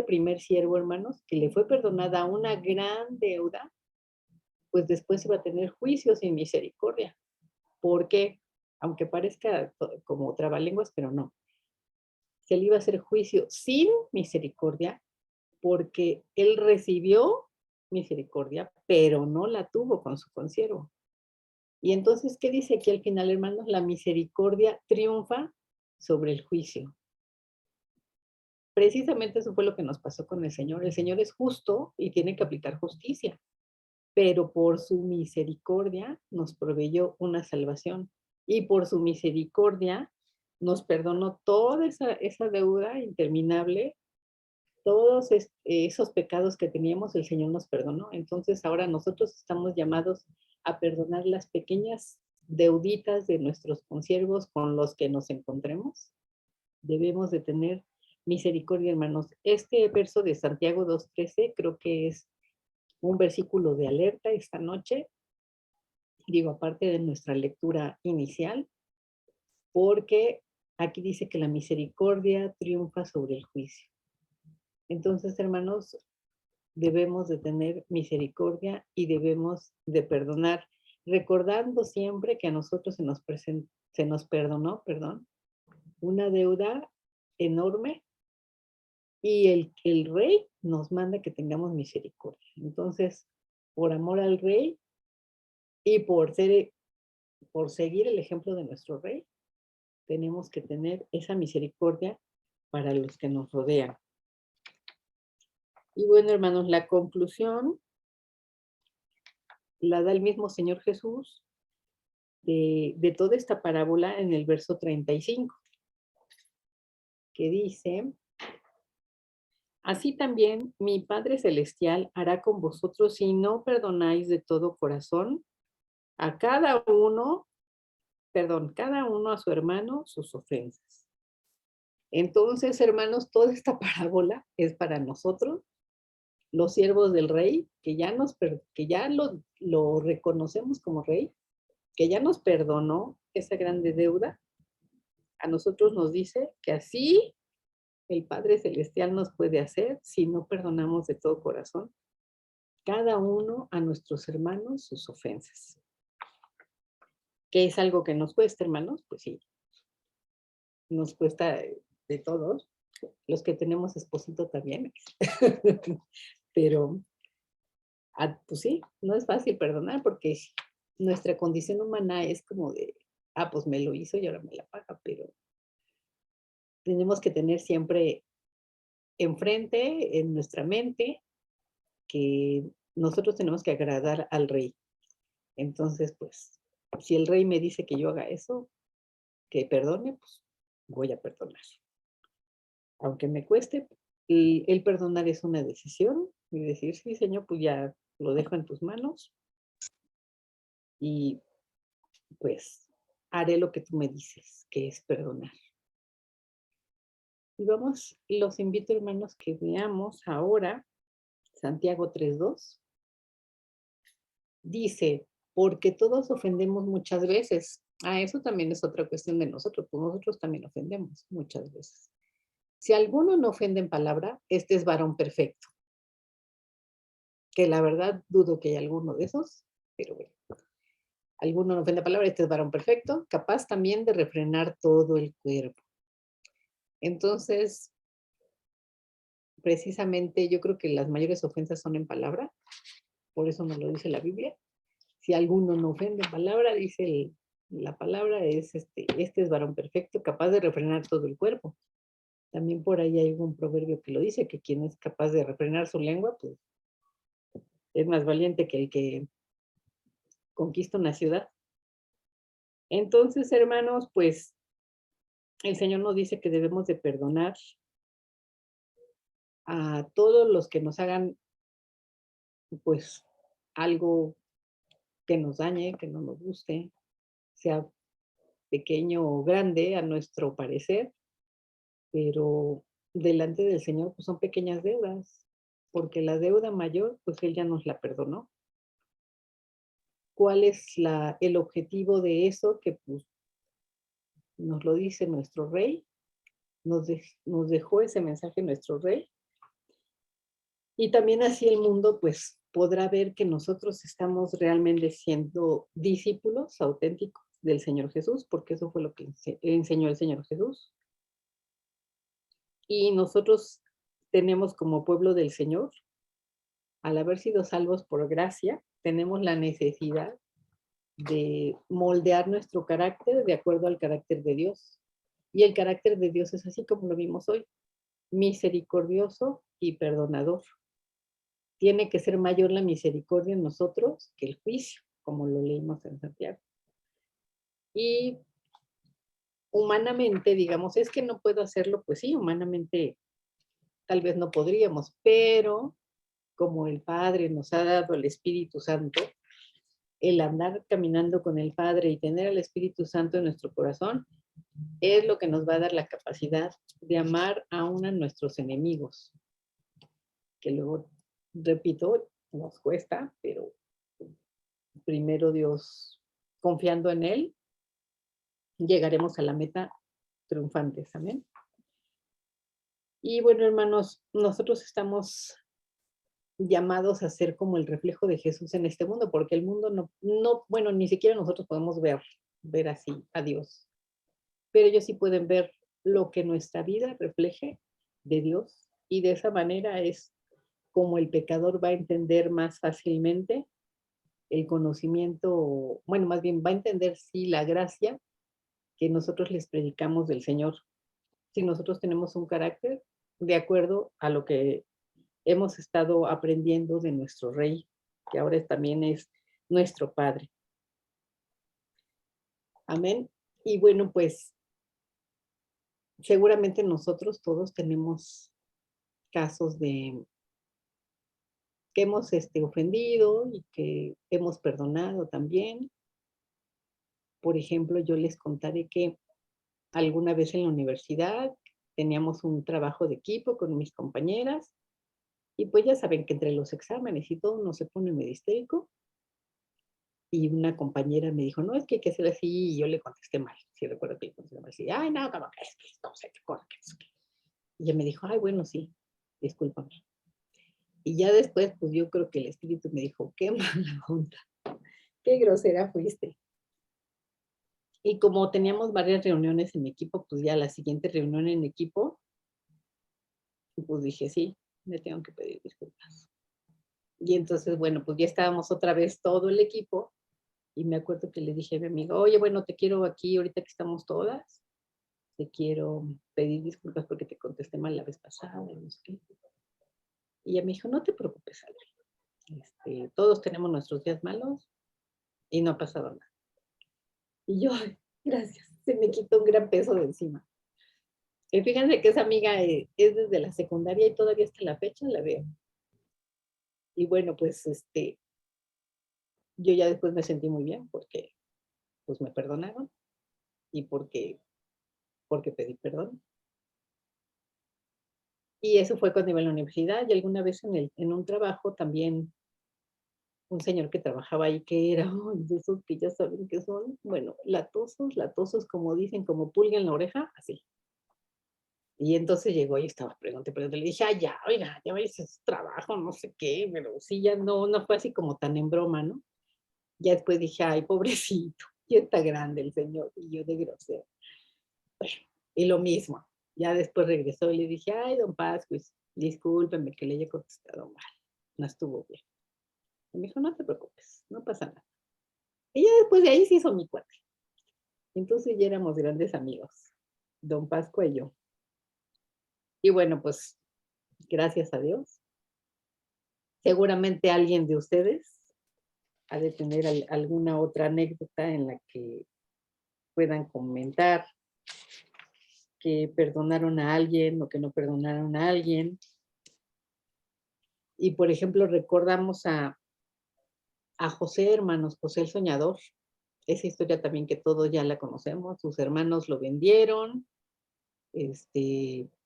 primer siervo, hermanos, que le fue perdonada una gran deuda, pues después iba a tener juicio sin misericordia. Porque, aunque parezca como trabalenguas, pero no, se le iba a hacer juicio sin misericordia porque él recibió misericordia, pero no la tuvo con su consiervo. Y entonces, ¿qué dice aquí al final, hermanos? La misericordia triunfa sobre el juicio. Precisamente eso fue lo que nos pasó con el Señor. El Señor es justo y tiene que aplicar justicia, pero por su misericordia nos proveyó una salvación y por su misericordia nos perdonó toda esa deuda interminable, todos esos pecados que teníamos, el Señor nos perdonó. Entonces ahora nosotros estamos llamados a perdonar las pequeñas deuditas de nuestros consiervos con los que nos encontremos. Debemos de tener misericordia, hermanos. Este verso de Santiago 2:13 creo que es un versículo de alerta esta noche, digo, aparte de nuestra lectura inicial, porque aquí dice que la misericordia triunfa sobre el juicio. Entonces, hermanos, debemos de tener misericordia y debemos de perdonar, recordando siempre que a nosotros se nos perdonó, una deuda enorme y el rey nos manda que tengamos misericordia. Entonces, por amor al rey y por seguir el ejemplo de nuestro rey, tenemos que tener esa misericordia para los que nos rodean. Y bueno, hermanos, la conclusión la da el mismo Señor Jesús de toda esta parábola en el verso 35, que dice, así también mi Padre Celestial hará con vosotros si no perdonáis de todo corazón a cada uno a su hermano sus ofensas. Entonces, hermanos, toda esta parábola es para nosotros, los siervos del rey, que ya lo reconocemos como rey, que ya nos perdonó esa grande deuda. A nosotros nos dice que así el Padre Celestial nos puede hacer si no perdonamos de todo corazón cada uno a nuestros hermanos sus ofensas. ¿Qué es algo que nos cuesta, hermanos? Pues sí, nos cuesta de todos. Los que tenemos esposito también. Pero Pues sí, no es fácil perdonar porque nuestra condición humana es como de, pues me lo hizo y ahora me la paga, pero tenemos que tener siempre enfrente, en nuestra mente, que nosotros tenemos que agradar al rey. Entonces, pues, si el rey me dice que yo haga eso, que perdone, pues voy a perdonar. Aunque me cueste, el perdonar es una decisión y decir, sí, Señor, pues ya lo dejo en tus manos y pues haré lo que tú me dices, que es perdonar. Y vamos, los invito, hermanos, que veamos ahora Santiago 3:2. Dice, porque todos ofendemos muchas veces. Eso también es otra cuestión de nosotros, pues nosotros también ofendemos muchas veces. Si alguno no ofende en palabra, este es varón perfecto. Que la verdad dudo que haya alguno de esos, pero bueno. Alguno no ofende en palabra, este es varón perfecto, capaz también de refrenar todo el cuerpo. Entonces, precisamente yo creo que las mayores ofensas son en palabra, por eso nos lo dice la Biblia. Si alguno no ofende en palabra, dice la palabra, es este es varón perfecto, capaz de refrenar todo el cuerpo. También por ahí hay un proverbio que lo dice, que quien es capaz de refrenar su lengua, pues es más valiente que el que conquista una ciudad. Entonces, hermanos, pues el Señor nos dice que debemos de perdonar a todos los que nos hagan, pues, algo que nos dañe, que no nos guste, sea pequeño o grande a nuestro parecer, pero delante del Señor, pues son pequeñas deudas, porque la deuda mayor, pues Él ya nos la perdonó. ¿Cuál es el objetivo de eso? Que pues nos lo dice nuestro Rey, nos dejó ese mensaje nuestro Rey, y también así el mundo pues podrá ver que nosotros estamos realmente siendo discípulos auténticos del Señor Jesús, porque eso fue lo que enseñó el Señor Jesús. Y nosotros tenemos como pueblo del Señor, al haber sido salvos por gracia, tenemos la necesidad de moldear nuestro carácter de acuerdo al carácter de Dios. Y el carácter de Dios es así como lo vimos hoy, misericordioso y perdonador. Tiene que ser mayor la misericordia en nosotros que el juicio, como lo leímos en Santiago. Y humanamente, digamos, es que no puedo hacerlo, pues sí, humanamente tal vez no podríamos, pero como el Padre nos ha dado el Espíritu Santo, el andar caminando con el Padre y tener al Espíritu Santo en nuestro corazón es lo que nos va a dar la capacidad de amar aún a nuestros enemigos, que luego, repito, nos cuesta, pero primero Dios, confiando en Él, llegaremos a la meta triunfantes. Amén. Y bueno, hermanos, nosotros estamos llamados a ser como el reflejo de Jesús en este mundo, porque el mundo bueno, ni siquiera nosotros podemos ver así a Dios, pero ellos sí pueden ver lo que nuestra vida refleje de Dios, y de esa manera es como el pecador va a entender más fácilmente el conocimiento, bueno, más bien va a entender sí la gracia que nosotros les predicamos del Señor. Si nosotros tenemos un carácter de acuerdo a lo que hemos estado aprendiendo de nuestro Rey, que ahora también es nuestro Padre. Amén. Y bueno, pues seguramente nosotros todos tenemos casos de que hemos ofendido y que hemos perdonado también. Por ejemplo, yo les contaré que alguna vez en la universidad teníamos un trabajo de equipo con mis compañeras y pues ya saben que entre los exámenes y todo uno se pone medio histérico, y una compañera me dijo, no, es que hay que hacer así, y yo le contesté mal. Sí, recuerdo que le contesté mal. Así, ay, no, como que es que no sé qué cosa, que es que. Y ella me dijo, ay, bueno, sí, discúlpame. Y ya después, pues yo creo que el espíritu me dijo, qué mala onda, qué grosera fuiste. Y como teníamos varias reuniones en equipo, pues ya la siguiente reunión en equipo, pues dije, sí, me tengo que pedir disculpas. Y entonces, bueno, pues ya estábamos otra vez todo el equipo y me acuerdo que le dije a mi amiga, oye, bueno, te quiero aquí ahorita que estamos todas, te quiero pedir disculpas porque te contesté mal la vez pasada. No sé qué. Y ella me dijo, no te preocupes, Ale. Todos tenemos nuestros días malos y no ha pasado nada. Y yo, "Ay, gracias, se me quitó un gran peso de encima". Y fíjense que esa amiga es desde la secundaria y todavía hasta la fecha la veo. Y bueno, pues yo ya después me sentí muy bien porque pues me perdonaron y porque pedí perdón. Y eso fue cuando iba a la universidad y alguna vez en un trabajo también un señor que trabajaba ahí que era ay, de esos que ya saben que son, bueno, latosos como dicen, como pulga en la oreja, así. Y entonces llegó y estaba pregunté, le dije, ay, ya, oiga, ya vaya a su trabajo, no sé qué, pero sí, ya no fue así como tan en broma, ¿no? Ya después dije, ay, pobrecito, ya está grande el señor, y yo de grosero. Bueno, y lo mismo, ya después regresó y le dije, ay, don Pascuis, discúlpeme que le haya contestado mal, no estuvo bien. Y me dijo, no te preocupes, no pasa nada. Y ya después de ahí se hizo mi cuate. Entonces ya éramos grandes amigos, don Pascua y yo. Y bueno, pues gracias a Dios. Seguramente alguien de ustedes ha de tener alguna otra anécdota en la que puedan comentar que perdonaron a alguien o que no perdonaron a alguien. Y por ejemplo, recordamos a José, hermanos, José el Soñador. Esa historia también que todos ya la conocemos. Sus hermanos lo vendieron,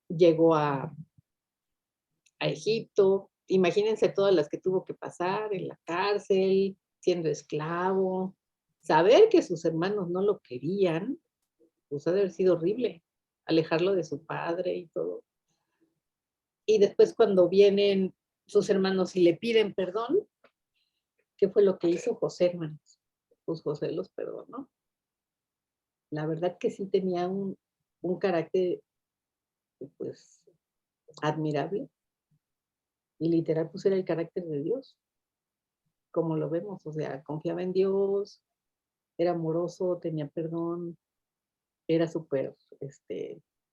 llegó a Egipto. Imagínense todas las que tuvo que pasar en la cárcel, siendo esclavo. Saber que sus hermanos no lo querían, pues ha de haber sido horrible. Alejarlo de su padre y todo. Y después cuando vienen sus hermanos y le piden perdón, ¿qué fue lo que hizo José, hermanos? Pues José los perdonó. La verdad que sí tenía un carácter, pues, admirable. Y literal, pues era el carácter de Dios, como lo vemos. O sea, confiaba en Dios, era amoroso, tenía perdón, era súper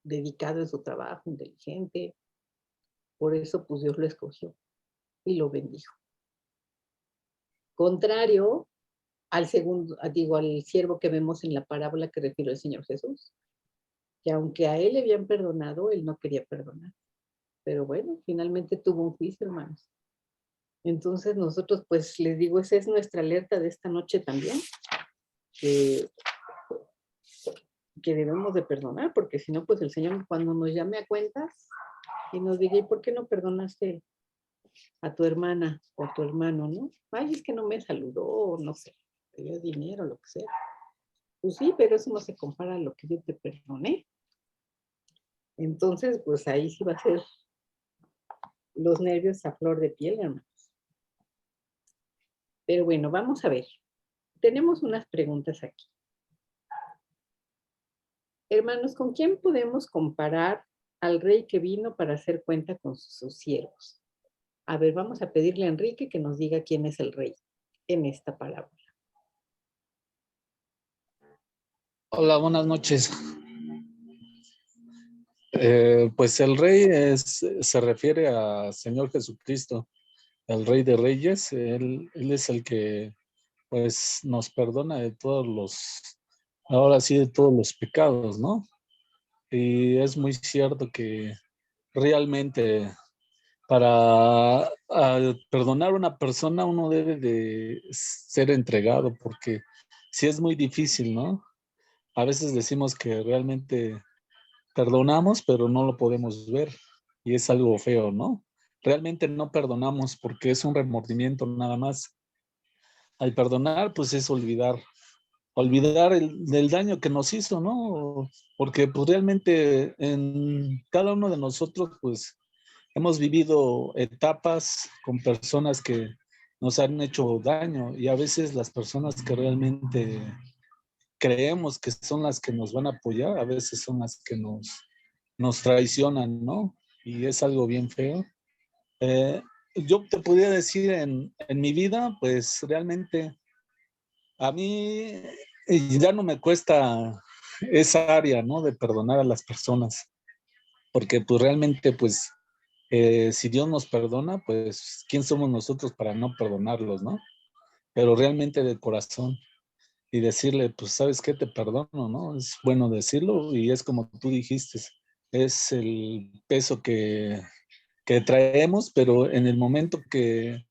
dedicado en su trabajo, inteligente. Por eso, pues Dios lo escogió y lo bendijo. Contrario al segundo, digo, al siervo que vemos en la parábola que refirió el Señor Jesús, que aunque a él le habían perdonado, él no quería perdonar. Pero bueno, finalmente tuvo un juicio, hermanos. Entonces nosotros, pues les digo, esa es nuestra alerta de esta noche también, que, que debemos de perdonar, porque si no, pues el Señor cuando nos llame a cuentas y nos diga, ¿y por qué no perdonaste a tu hermana o a tu hermano, no? Ay, es que no me saludó, no sé, me dio dinero, lo que sea. Pues sí, pero eso no se compara a lo que yo te perdoné. Entonces, pues ahí sí va a ser los nervios a flor de piel, hermanos. Pero bueno, vamos a ver. Tenemos unas preguntas aquí. Hermanos, ¿con quién podemos comparar al rey que vino para hacer cuenta con sus siervos? A ver, vamos a pedirle a Enrique que nos diga quién es el rey en esta parábola. Hola, buenas noches. Pues el rey se refiere a Señor Jesucristo, el Rey de Reyes. Él es el que pues nos perdona de ahora sí, de todos los pecados, ¿no? Y es muy cierto que realmente para perdonar a una persona uno debe de ser entregado, porque sí es muy difícil, ¿no? A veces decimos que realmente perdonamos, pero no lo podemos ver y es algo feo, ¿no? Realmente no perdonamos porque es un remordimiento nada más. Al perdonar, pues es olvidar del daño que nos hizo, ¿no? Porque pues realmente en cada uno de nosotros, pues hemos vivido etapas con personas que nos han hecho daño y a veces las personas que realmente creemos que son las que nos van a apoyar, a veces son las que nos traicionan, ¿no? Y es algo bien feo. yo te podría decir en mi vida, pues realmente a mí ya no me cuesta esa área, ¿no? De perdonar a las personas, porque pues realmente, pues, si Dios nos perdona, pues, ¿quién somos nosotros para no perdonarlos, no? Pero realmente de corazón y decirle, pues, ¿sabes qué? Te perdono, ¿no? Es bueno decirlo y es como tú dijiste, es el peso que traemos, pero en el momento que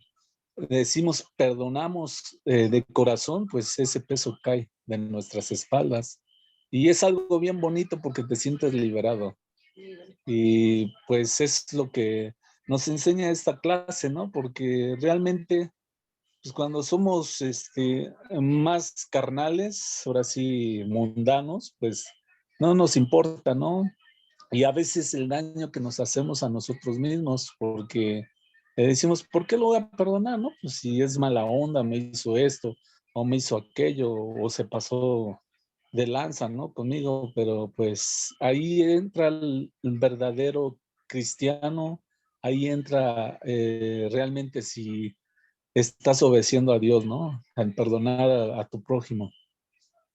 decimos perdonamos de corazón, pues ese peso cae de nuestras espaldas. Y es algo bien bonito porque te sientes liberado. Y pues es lo que nos enseña esta clase, ¿no? Porque realmente, pues cuando somos más carnales, ahora sí mundanos, pues no nos importa, ¿no? Y a veces el daño que nos hacemos a nosotros mismos, porque le decimos, ¿por qué lo voy a perdonar? No, pues si es mala onda, me hizo esto, o me hizo aquello, o se pasó de lanza, ¿no? Conmigo, pero pues ahí entra el verdadero cristiano, ahí entra realmente si estás obedeciendo a Dios, ¿no? Al perdonar a tu prójimo.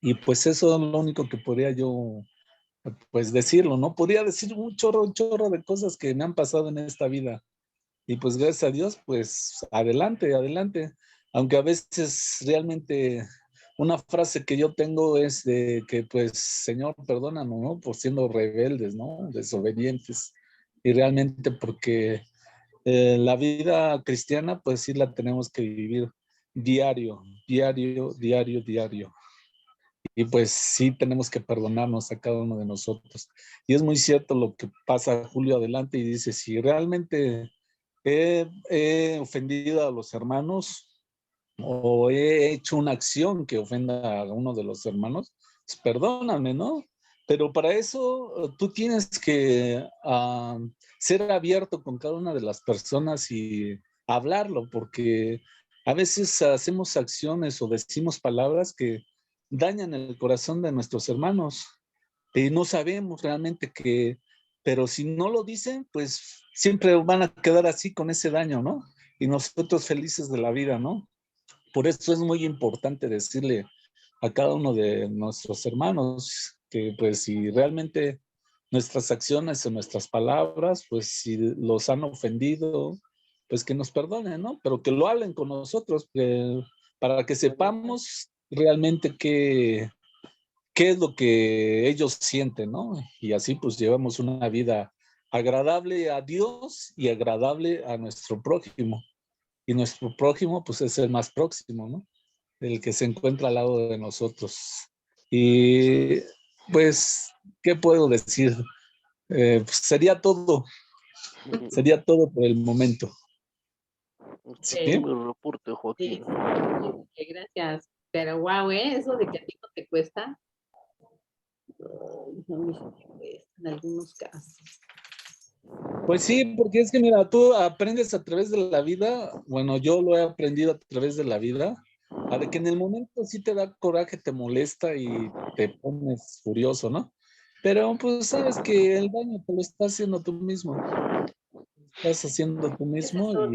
Y pues eso es lo único que podría yo pues decirlo, ¿no? Podría decir un chorro de cosas que me han pasado en esta vida. Y pues gracias a Dios, pues adelante, adelante. Aunque a veces realmente una frase que yo tengo es de que pues Señor, perdónanos, ¿no? Por siendo rebeldes, ¿no? Desobedientes. Y realmente porque la vida cristiana pues sí la tenemos que vivir diario, diario, diario, diario. Y pues sí tenemos que perdonarnos a cada uno de nosotros. Y es muy cierto lo que pasa Julio adelante y dice, si realmente he ofendido a los hermanos o he hecho una acción que ofenda a uno de los hermanos, pues perdóname, ¿no? Pero para eso tú tienes que ser abierto con cada una de las personas y hablarlo, porque a veces hacemos acciones o decimos palabras que dañan el corazón de nuestros hermanos y no sabemos realmente que, pero si no lo dicen, pues siempre van a quedar así con ese daño, ¿no? Y nosotros felices de la vida, ¿no? Por eso es muy importante decirle a cada uno de nuestros hermanos que pues si realmente nuestras acciones o nuestras palabras, pues si los han ofendido, pues que nos perdonen, ¿no? Pero que lo hablen con nosotros, para que sepamos realmente qué es lo que ellos sienten, ¿no? Y así pues llevamos una vida agradable a Dios y agradable a nuestro prójimo. Y nuestro prójimo pues es el más próximo, ¿no? El que se encuentra al lado de nosotros. Y pues, ¿qué puedo decir? Pues, sería todo por el momento. ¿Sí? Sí, Buen reporte, sí, Joaquín. sí, gracias. Pero wow, eso de que a ti no te cuesta, no, a mí sí me cuesta en algunos casos. Pues sí, porque es que mira, tú aprendes a través de la vida, bueno, yo lo he aprendido a través de la vida, a de que en el momento sí te da coraje, te molesta y te pones furioso, ¿no? Pero pues sabes que el daño te lo estás haciendo tú mismo, estás haciendo tú Esa es mismo otra,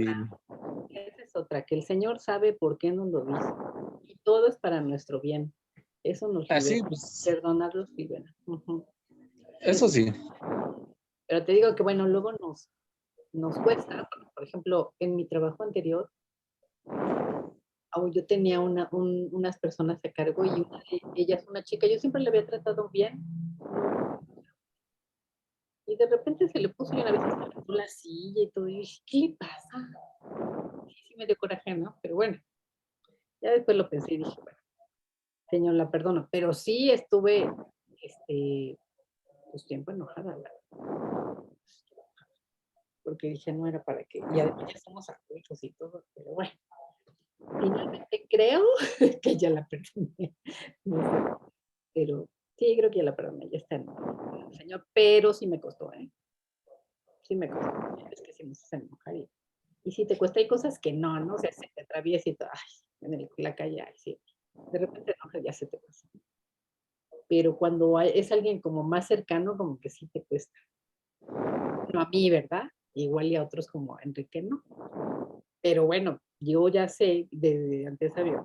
y esa es otra, que el Señor sabe por qué nos lo dice. Y todo es para nuestro bien. Eso nos así, libera. pues, Perdonar los libera. Ujú. eso sí. Pero te digo que, bueno, luego nos cuesta. Por ejemplo, en mi trabajo anterior, yo tenía unas personas a cargo y una de ellas, una chica, yo siempre le había tratado bien. Y de repente se le puso y una vez se levantó la silla y todo. Y dije, ¿qué le pasa? Y sí me dio coraje, ¿no? Pero bueno, ya después lo pensé y dije, bueno, Señor, la perdono. Pero sí estuve, pues tiempo enojada, ¿verdad? Porque dije, no era para qué. Y además ya somos adultos y todo, pero bueno. Finalmente creo que ya la perdoné. No sé, pero sí, creo que ya la perdoné, ya está en el Señor, pero sí me costó, ¿eh? Sí me costó. Es que sí nos hacen enojar y si te cuesta, hay cosas que no, ¿no? O sea, se te atraviesa y todo, ay, la calle, ay, sí. De repente enojas, ya se te pasa. Pero cuando es alguien como más cercano, como que sí te cuesta. No a mí, ¿verdad? igual y a otros como a Enrique no. Pero bueno, yo ya sé desde antes sabía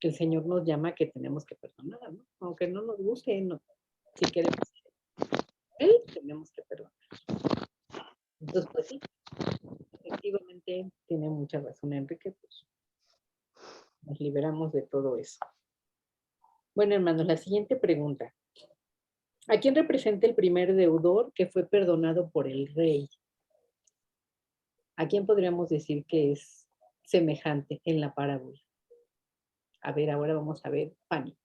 que el Señor nos llama que tenemos que perdonar, ¿no? Aunque no nos guste, no, si queremos Él, tenemos que perdonar. Entonces, pues sí, efectivamente tiene mucha razón Enrique, pues nos liberamos de todo eso. Bueno, hermanos, la siguiente pregunta. ¿A quién representa el primer deudor que fue perdonado por el rey? ¿A quién podríamos decir que es semejante en la parábola? A ver, ahora vamos a ver, Fanny.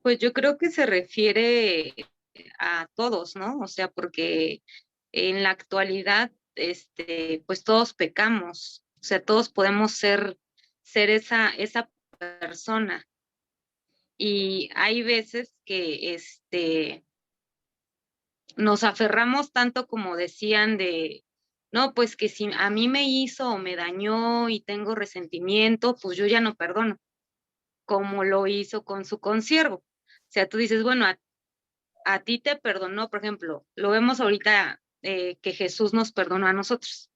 Pues yo creo que se refiere a todos, ¿no? O sea, porque en la actualidad, pues todos pecamos, o sea, todos podemos ser esa persona. Y hay veces que, nos aferramos tanto como decían de, no, pues que si a mí me hizo o me dañó y tengo resentimiento, pues yo ya no perdono, como lo hizo con su consiervo. O sea, tú dices, bueno, a ti te perdonó, por ejemplo, lo vemos ahorita que Jesús nos perdonó a nosotros.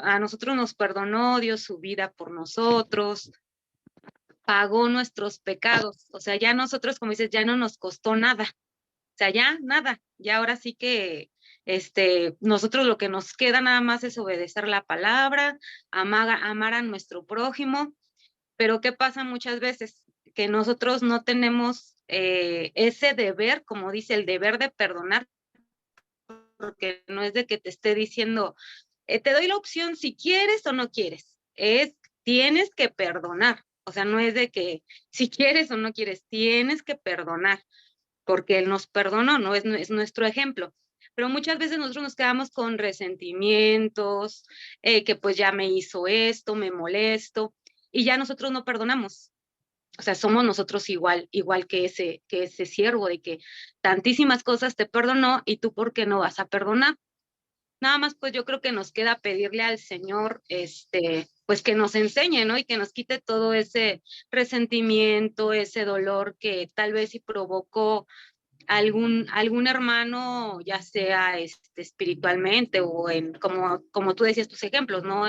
A nosotros nos perdonó, dio su vida por nosotros, pagó nuestros pecados. O sea, ya nosotros, como dices, ya no nos costó nada. O sea, ya nada. Ya ahora sí que nosotros lo que nos queda nada más es obedecer la palabra, amar a nuestro prójimo. Pero ¿qué pasa muchas veces? Que nosotros no tenemos ese deber, como dice, el deber de perdonar, porque no es de que te esté diciendo, te doy la opción si quieres o no quieres, tienes que perdonar, o sea, no es de que si quieres o no quieres, tienes que perdonar, porque Él nos perdonó, no es nuestro ejemplo. Pero muchas veces nosotros nos quedamos con resentimientos, que pues ya me hizo esto, me molesto, y ya nosotros no perdonamos. O sea, somos nosotros igual que ese siervo, de que tantísimas cosas te perdonó y tú por qué no vas a perdonar. Nada más, pues yo creo que nos queda pedirle al Señor, pues que nos enseñe, ¿no? Y que nos quite todo ese resentimiento, ese dolor que tal vez si provocó algún hermano, ya sea espiritualmente o como tú decías tus ejemplos, ¿no?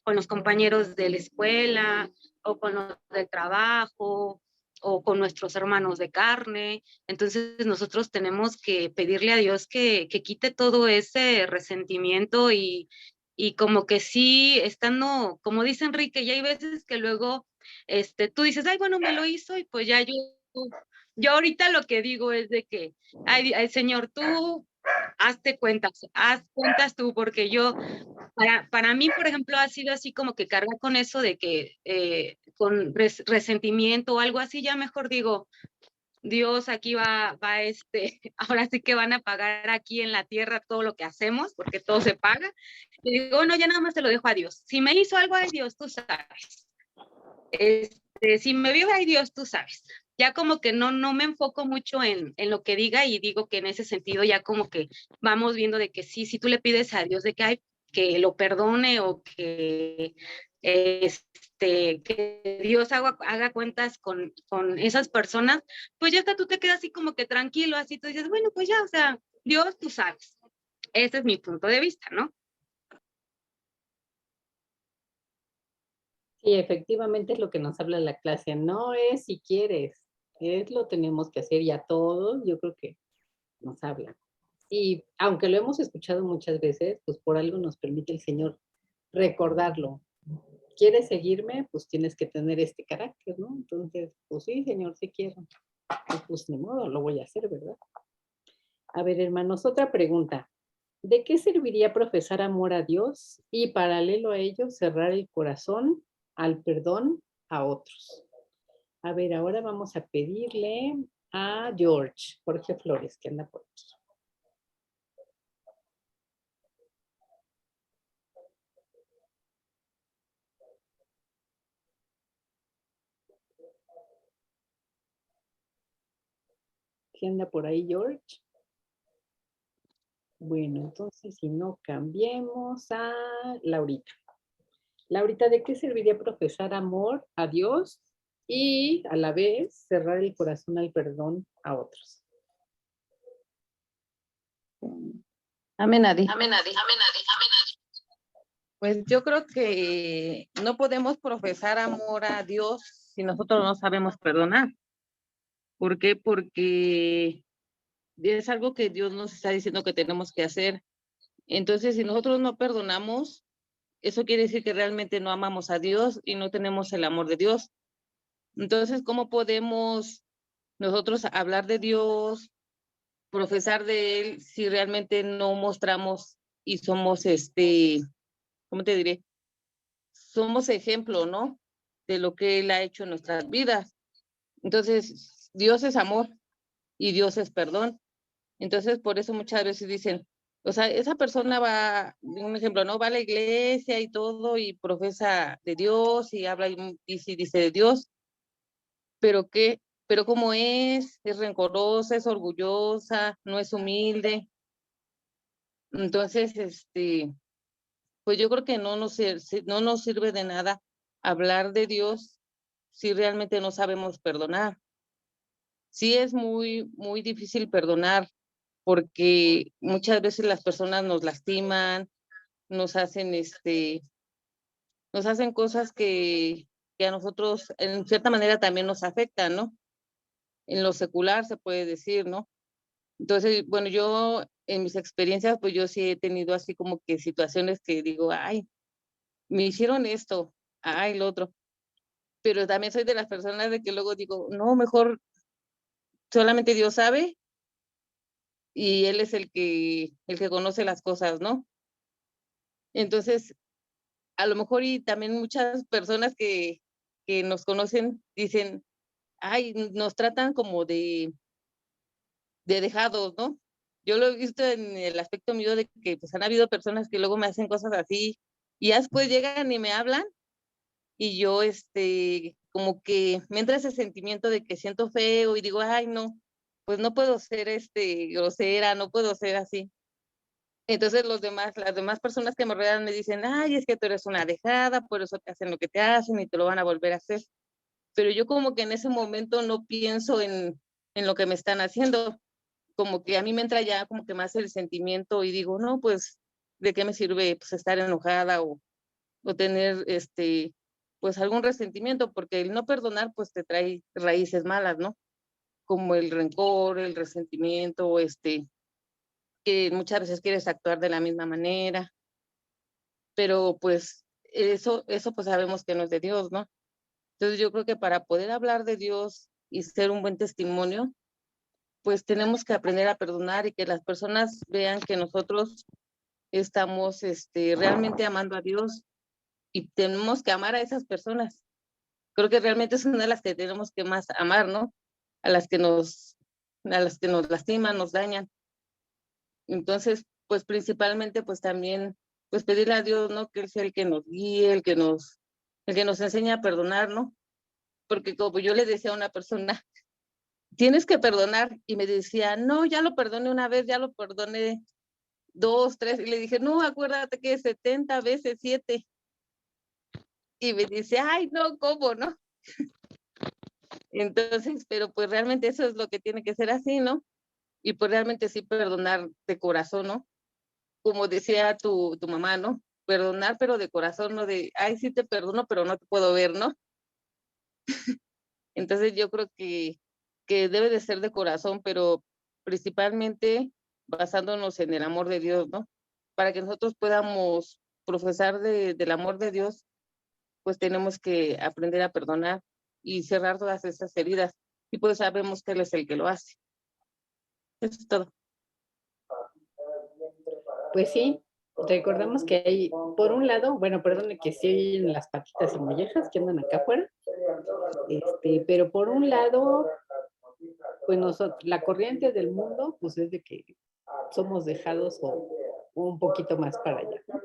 Con los compañeros de la escuela o con los del trabajo o con nuestros hermanos de carne. Entonces nosotros tenemos que pedirle a Dios que quite todo ese resentimiento y como que sí, estando, como dice Enrique, ya hay veces que luego tú dices, ay, bueno, me lo hizo y pues ya yo ahorita lo que digo es de que, ay, Señor, tú haz cuentas tú, porque para mí, por ejemplo, ha sido así como que carga con eso de que con resentimiento o algo así, ya mejor digo, Dios aquí ahora sí que van a pagar aquí en la tierra todo lo que hacemos, porque todo se paga. Y digo, no, ya nada más te lo dejo a Dios. Si me hizo algo, ay Dios, tú sabes. Si me vio, ay Dios, tú sabes. Ya como que no me enfoco mucho en lo que diga y digo que en ese sentido ya como que vamos viendo de que sí, si tú le pides a Dios de que lo perdone o que Dios haga cuentas con esas personas, pues ya hasta tú te quedas así como que tranquilo, así tú dices, bueno, pues ya, o sea, Dios, tú sabes. Ese es mi punto de vista, ¿no? Sí, efectivamente es lo que nos habla la clase. No es si quieres, es lo tenemos que hacer y a todos yo creo que nos habla. Y aunque lo hemos escuchado muchas veces, pues por algo nos permite el Señor recordarlo. ¿Quieres seguirme? Pues tienes que tener este carácter, ¿no? Entonces, pues sí, Señor, sí quiero. Pues ni modo, lo voy a hacer, ¿verdad? A ver, hermanos, otra pregunta. ¿De qué serviría profesar amor a Dios y paralelo a ello cerrar el corazón al perdón a otros? A ver, ahora vamos a pedirle a Jorge Flores, que anda por aquí. ¿Qué anda por ahí, George? Bueno, entonces si no, cambiemos a Laurita. Laurita, ¿de qué serviría profesar amor a Dios y a la vez cerrar el corazón al perdón a otros? Amén, Adi. Pues yo creo que no podemos profesar amor a Dios si nosotros no sabemos perdonar. ¿Por qué? Porque es algo que Dios nos está diciendo que tenemos que hacer. Entonces, si nosotros no perdonamos, eso quiere decir que realmente no amamos a Dios y no tenemos el amor de Dios. Entonces, ¿cómo podemos nosotros hablar de Dios, profesar de Él, si realmente no mostramos y somos, ¿cómo te diré? Somos ejemplo, ¿no? De lo que Él ha hecho en nuestras vidas. Entonces, Dios es amor y Dios es perdón. Entonces, por eso muchas veces dicen, o sea, esa persona va, un ejemplo, ¿no? Va a la iglesia y todo y profesa de Dios y habla y sí dice de Dios, pero ¿qué? Pero ¿cómo es rencorosa, es orgullosa, no es humilde. Entonces, pues yo creo que no nos sirve de nada hablar de Dios si realmente no sabemos perdonar. Sí es muy, muy difícil perdonar porque muchas veces las personas nos lastiman, nos hacen, nos hacen cosas que a nosotros en cierta manera también nos afectan, ¿no? En lo secular se puede decir, ¿no? Entonces, bueno, yo en mis experiencias, pues yo sí he tenido así como que situaciones que digo, ay, me hicieron esto, ay, lo otro, pero también soy de las personas de que luego digo, no, mejor solamente Dios sabe y Él es el que conoce las cosas, ¿no? Entonces, a lo mejor y también muchas personas que nos conocen dicen, ay, nos tratan como de dejados, ¿no? Yo lo he visto en el aspecto mío de que pues han habido personas que luego me hacen cosas así y ya después llegan y me hablan y yo, como que me entra ese sentimiento de que siento feo y digo, ay, no, pues no puedo ser, grosera, no puedo ser así. Entonces las demás personas que me rodean me dicen, ay, es que tú eres una dejada, por eso te hacen lo que te hacen y te lo van a volver a hacer. Pero yo como que en ese momento no pienso en lo que me están haciendo, como que a mí me entra ya como que más el sentimiento y digo, no, pues, ¿de qué me sirve pues estar enojada o tener pues algún resentimiento? Porque el no perdonar pues te trae raíces malas, ¿no? Como el rencor, el resentimiento, que muchas veces quieres actuar de la misma manera, pero pues eso pues sabemos que no es de Dios, ¿no? Entonces yo creo que para poder hablar de Dios y ser un buen testimonio, pues tenemos que aprender a perdonar y que las personas vean que nosotros estamos realmente amando a Dios y tenemos que amar a esas personas. Creo que realmente es una de las que tenemos que más amar, ¿no? A las que a las que nos lastiman, nos dañan. Entonces, pues principalmente, pues también, pues pedirle a Dios, ¿no? Que Él sea el que nos guíe, el que nos enseñe a perdonar, ¿no? Porque como yo le decía a una persona, tienes que perdonar, y me decía, no, ya lo perdoné una vez, ya lo perdoné 2, 3, y le dije, no, acuérdate que es 70 veces 7. Y me dice, ay, no, ¿cómo, no? Entonces, pero pues realmente eso es lo que tiene que ser así, ¿no? Y pues realmente sí perdonar de corazón, ¿no? Como decía tu mamá, ¿no? Perdonar, pero de corazón, no de, ay, sí te perdono, pero no te puedo ver, ¿no? Entonces yo creo que debe de ser de corazón, pero principalmente basándonos en el amor de Dios, ¿no? Para que nosotros podamos profesar del amor de Dios, pues tenemos que aprender a perdonar y cerrar todas esas heridas. Y pues sabemos que Él es el que lo hace. Eso es todo. Pues sí, recordamos que hay, por un lado, bueno, perdone que sí oyen las patitas y mollejas que andan acá afuera, pero por un lado, pues nosotros, la corriente del mundo, pues es de que somos dejados o un poquito más para allá, ¿no?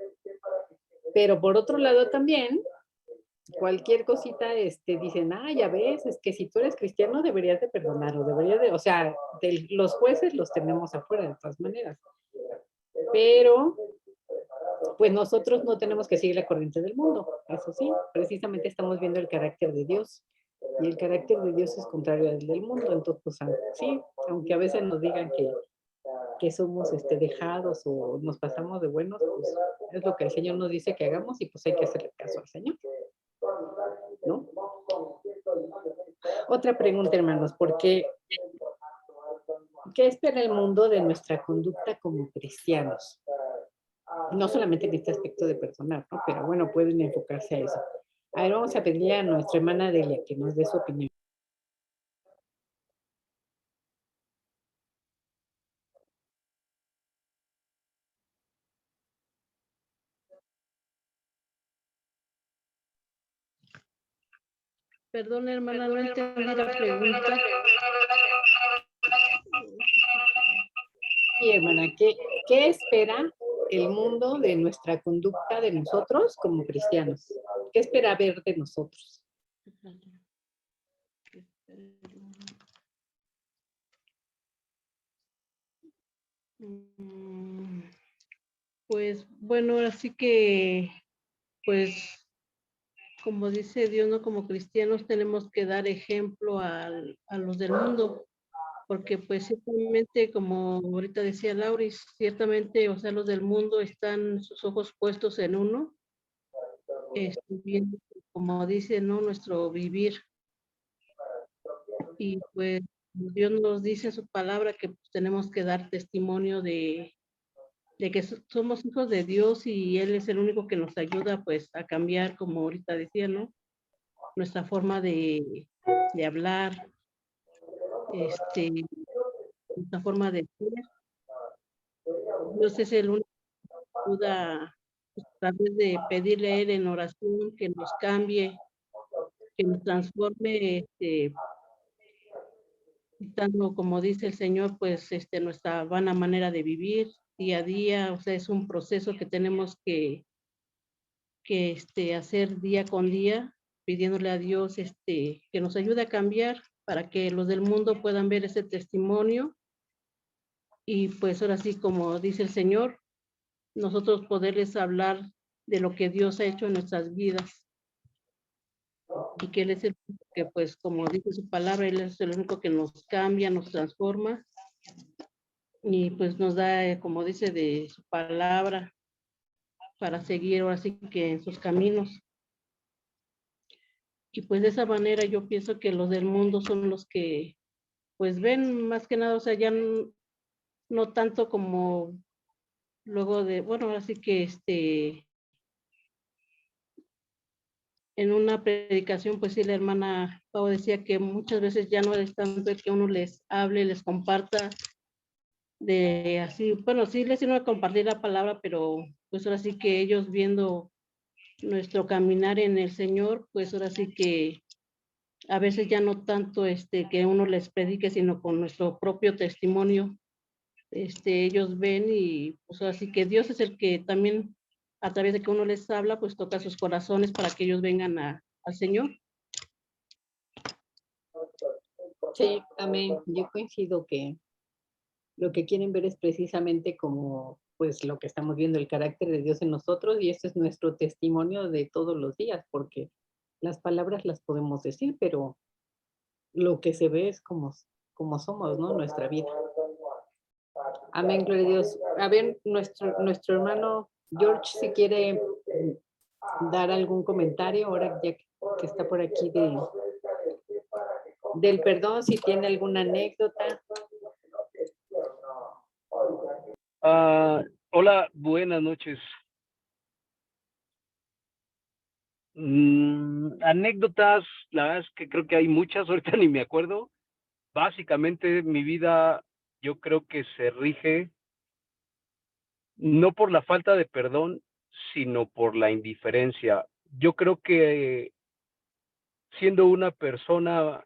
Pero por otro lado también, cualquier cosita, dicen, ah, ya ves, es que si tú eres cristiano deberías de perdonar o deberías de, o sea, los jueces los tenemos afuera de todas maneras. Pero, pues nosotros no tenemos que seguir la corriente del mundo, eso sí, precisamente estamos viendo el carácter de Dios. Y el carácter de Dios es contrario al del mundo, entonces, pues sí, aunque a veces nos digan que somos dejados o nos pasamos de buenos, pues es lo que el Señor nos dice que hagamos y pues hay que hacerle caso al Señor, ¿no? Otra pregunta, hermanos, ¿qué espera el mundo de nuestra conducta como cristianos? No solamente en este aspecto de perdonar, ¿no? Pero bueno, pueden enfocarse a eso. A ver, vamos a pedirle a nuestra hermana Delia que nos dé su opinión. Perdón, hermana, no entendí la pregunta. Sí, hermana, ¿qué espera el mundo de nuestra conducta de nosotros como cristianos? ¿Qué espera ver de nosotros? Pues bueno, así que, pues, como dice Dios, ¿no? Como cristianos tenemos que dar ejemplo a los del mundo, porque pues ciertamente, como ahorita decía Lauris, ciertamente, o sea, los del mundo están sus ojos puestos en uno, viendo, como dice, ¿no? Nuestro vivir. Y pues Dios nos dice en su palabra que pues, tenemos que dar testimonio de que somos hijos de Dios y Él es el único que nos ayuda pues a cambiar, como ahorita decía, ¿no? Nuestra forma de hablar, nuestra forma de ser. Dios es el único que nos ayuda pues, a través de pedirle a Él en oración que nos cambie, que nos transforme, quitando, como dice el Señor, pues nuestra vana manera de vivir día a día. O sea, es un proceso que tenemos que hacer día con día, pidiéndole a Dios que nos ayude a cambiar para que los del mundo puedan ver ese testimonio y pues ahora sí, como dice el Señor, nosotros poderles hablar de lo que Dios ha hecho en nuestras vidas y que Él es el que, pues como dice su palabra, Él es el único que nos cambia, nos transforma y pues nos da, como dice de su palabra, para seguir ahora sí que en sus caminos. Y pues de esa manera yo pienso que los del mundo son los que pues ven más que nada, o sea, ya no tanto como luego de, bueno, así que en una predicación pues sí la hermana Pau decía que muchas veces ya no es tanto el que uno les hable, les comparta de así, bueno, sí les sirve a compartir la palabra, pero pues ahora sí que ellos viendo nuestro caminar en el Señor, pues ahora sí que a veces ya no tanto que uno les predique, sino con nuestro propio testimonio, ellos ven y pues así que Dios es el que también a través de que uno les habla, pues toca sus corazones para que ellos vengan al Señor. Sí, amén. Yo coincido que lo que quieren ver es precisamente como pues lo que estamos viendo, el carácter de Dios en nosotros y este es nuestro testimonio de todos los días, porque las palabras las podemos decir, pero lo que se ve es como somos, ¿no? Nuestra vida. Amén, gloria a Dios. A ver, nuestro hermano George, si quiere dar algún comentario, ahora ya que está por aquí del perdón, si tiene alguna anécdota. Hola, buenas noches. Anécdotas, la verdad es que creo que hay muchas, ahorita ni me acuerdo. Básicamente mi vida yo creo que se rige no por la falta de perdón, sino por la indiferencia. Yo creo que siendo una persona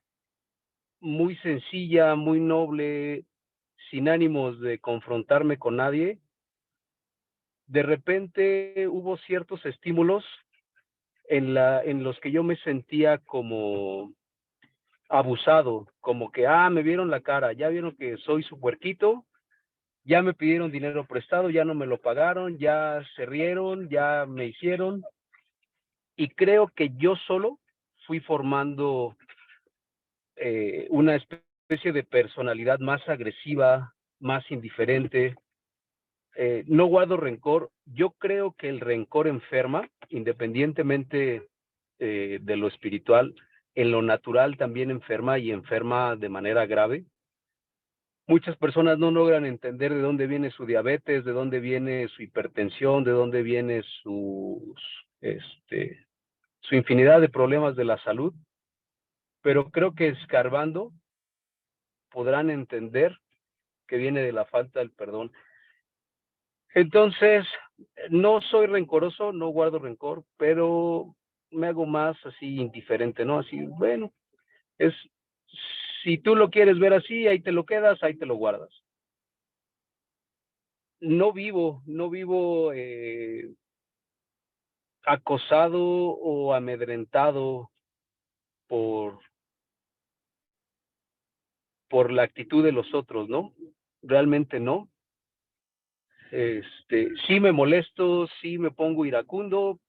muy sencilla, muy noble, sin ánimos de confrontarme con nadie, de repente hubo ciertos estímulos en los que yo me sentía como abusado, como que, me vieron la cara, ya vieron que soy su puerquito, ya me pidieron dinero prestado, ya no me lo pagaron, ya se rieron, ya me hicieron, y creo que yo solo fui formando una especie de personalidad más agresiva, más indiferente. No guardo rencor. Yo creo que el rencor enferma, independientemente de lo espiritual, en lo natural también enferma y enferma de manera grave. Muchas personas no logran entender de dónde viene su diabetes, de dónde viene su hipertensión, de dónde viene su infinidad de problemas de la salud, pero creo que escarbando podrán entender que viene de la falta del perdón. Entonces, no soy rencoroso, no guardo rencor, pero me hago más así indiferente, ¿no? Así, bueno, si tú lo quieres ver así, ahí te lo quedas, ahí te lo guardas. No vivo acosado o amedrentado por la actitud de los otros, ¿no? Realmente no. Sí me molesto, sí me pongo iracundo,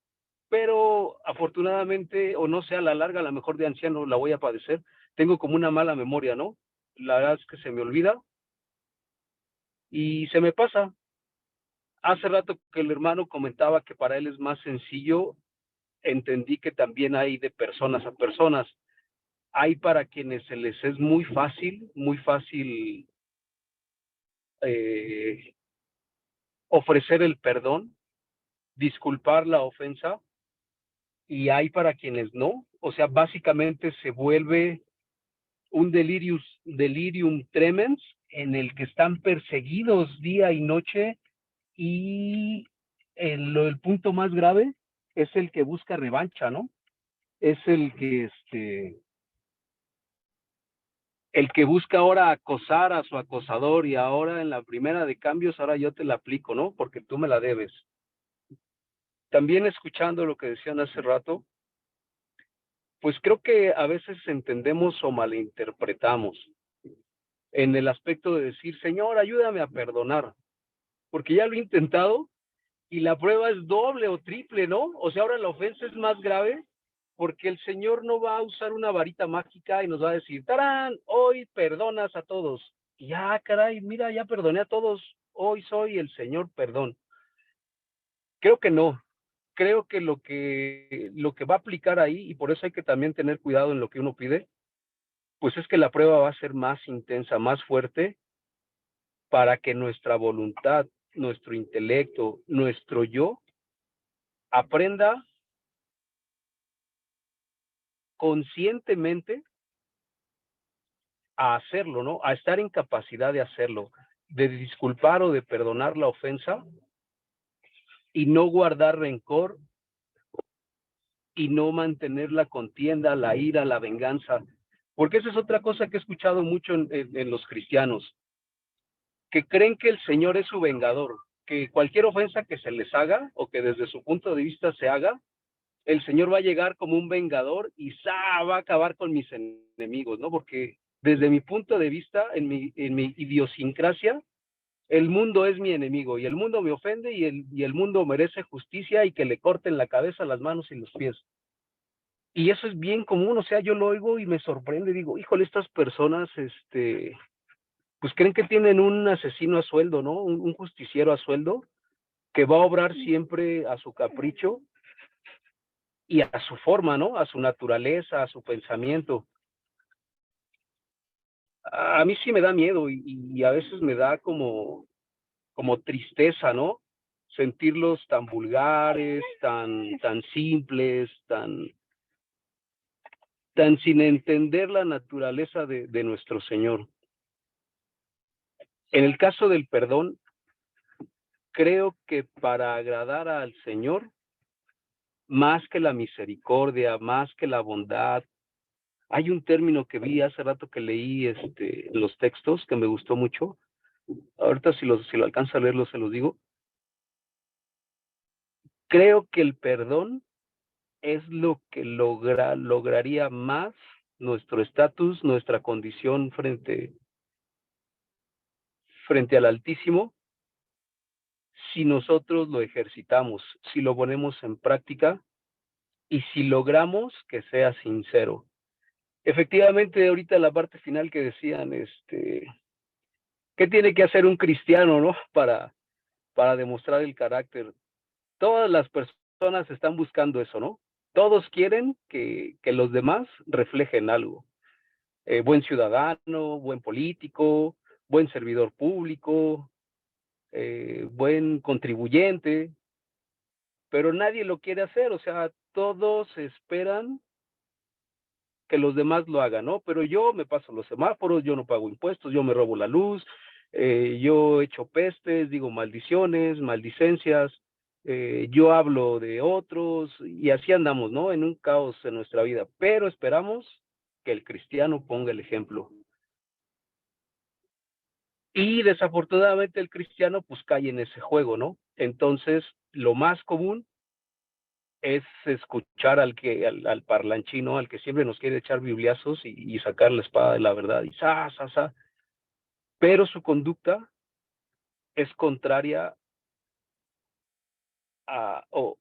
pero afortunadamente, o no sé, a la larga, a lo mejor de anciano la voy a padecer, tengo como una mala memoria, ¿no? La verdad es que se me olvida y se me pasa. Hace rato que el hermano comentaba que para él es más sencillo, entendí que también hay de personas a personas. Hay para quienes se les es muy fácil ofrecer el perdón, disculpar la ofensa, y hay para quienes no. O sea, básicamente se vuelve un delirium tremens en el que están perseguidos día y noche, y el punto más grave es el que busca revancha, ¿no? Es el que busca ahora acosar a su acosador, y ahora en la primera de cambios, ahora yo te la aplico, ¿no? Porque tú me la debes. También escuchando lo que decían hace rato, pues creo que a veces entendemos o malinterpretamos en el aspecto de decir, Señor, ayúdame a perdonar, porque ya lo he intentado y la prueba es doble o triple, ¿no? O sea, ahora la ofensa es más grave porque el Señor no va a usar una varita mágica y nos va a decir, ¡tarán! Hoy perdonas a todos. Y ya, caray, mira, ya perdoné a todos, hoy soy el Señor perdón. Creo que no. Creo que lo que va a aplicar ahí, y por eso hay que también tener cuidado en lo que uno pide, pues es que la prueba va a ser más intensa, más fuerte, para que nuestra voluntad, nuestro intelecto, nuestro yo, aprenda conscientemente a hacerlo, ¿no? A estar en capacidad de hacerlo, de disculpar o de perdonar la ofensa y no guardar rencor y no mantener la contienda, la ira, la venganza. Porque esa es otra cosa que he escuchado mucho en los cristianos, que creen que el Señor es su vengador, que cualquier ofensa que se les haga o que desde su punto de vista se haga, el Señor va a llegar como un vengador y va a acabar con mis enemigos, ¿no? Porque desde mi punto de vista, en mi idiosincrasia, el mundo es mi enemigo y el mundo me ofende y el mundo merece justicia y que le corten la cabeza, las manos y los pies. Y eso es bien común, o sea, yo lo oigo y me sorprende, digo, híjole, estas personas, pues creen que tienen un asesino a sueldo, ¿no? Un justiciero a sueldo que va a obrar siempre a su capricho y a su forma, ¿no? A su naturaleza, a su pensamiento. A mí sí me da miedo y a veces me da como tristeza, ¿no? Sentirlos tan vulgares, tan simples, tan sin entender la naturaleza de nuestro Señor. En el caso del perdón, creo que para agradar al Señor, más que la misericordia, más que la bondad, hay un término que vi hace rato que leí en los textos que me gustó mucho. Ahorita si lo alcanzo a leerlo se los digo. Creo que el perdón es lo que lograría más nuestro estatus, nuestra condición frente al Altísimo, si nosotros lo ejercitamos, si lo ponemos en práctica y si logramos que sea sincero. Efectivamente, ahorita la parte final que decían, ¿Qué tiene que hacer un cristiano, no? Para demostrar el carácter. Todas las personas están buscando eso, ¿no? Todos quieren que los demás reflejen algo. Buen ciudadano, buen político, buen servidor público, buen contribuyente, pero nadie lo quiere hacer, o sea, todos esperan que los demás lo hagan, ¿no? Pero yo me paso los semáforos, yo no pago impuestos, yo me robo la luz, yo echo pestes, digo maldiciones, maldicencias, yo hablo de otros y así andamos, ¿no? En un caos en nuestra vida, pero esperamos que el cristiano ponga el ejemplo. Y desafortunadamente el cristiano pues cae en ese juego, ¿no? Entonces, lo más común es escuchar al parlanchino, al que siempre nos quiere echar bibliazos y sacar la espada de la verdad, y pero su conducta es contraria a, o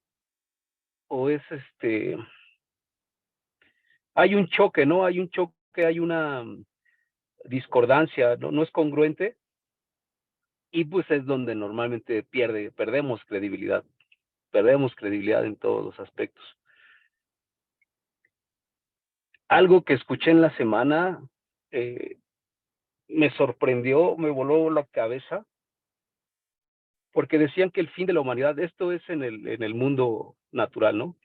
es hay un choque, ¿no? Hay un choque, hay una discordancia, ¿no? No es congruente, y pues es donde normalmente perdemos credibilidad en todos los aspectos. Algo que escuché en la semana me sorprendió, me voló la cabeza, porque decían que el fin de la humanidad, esto es en el mundo natural, ¿no?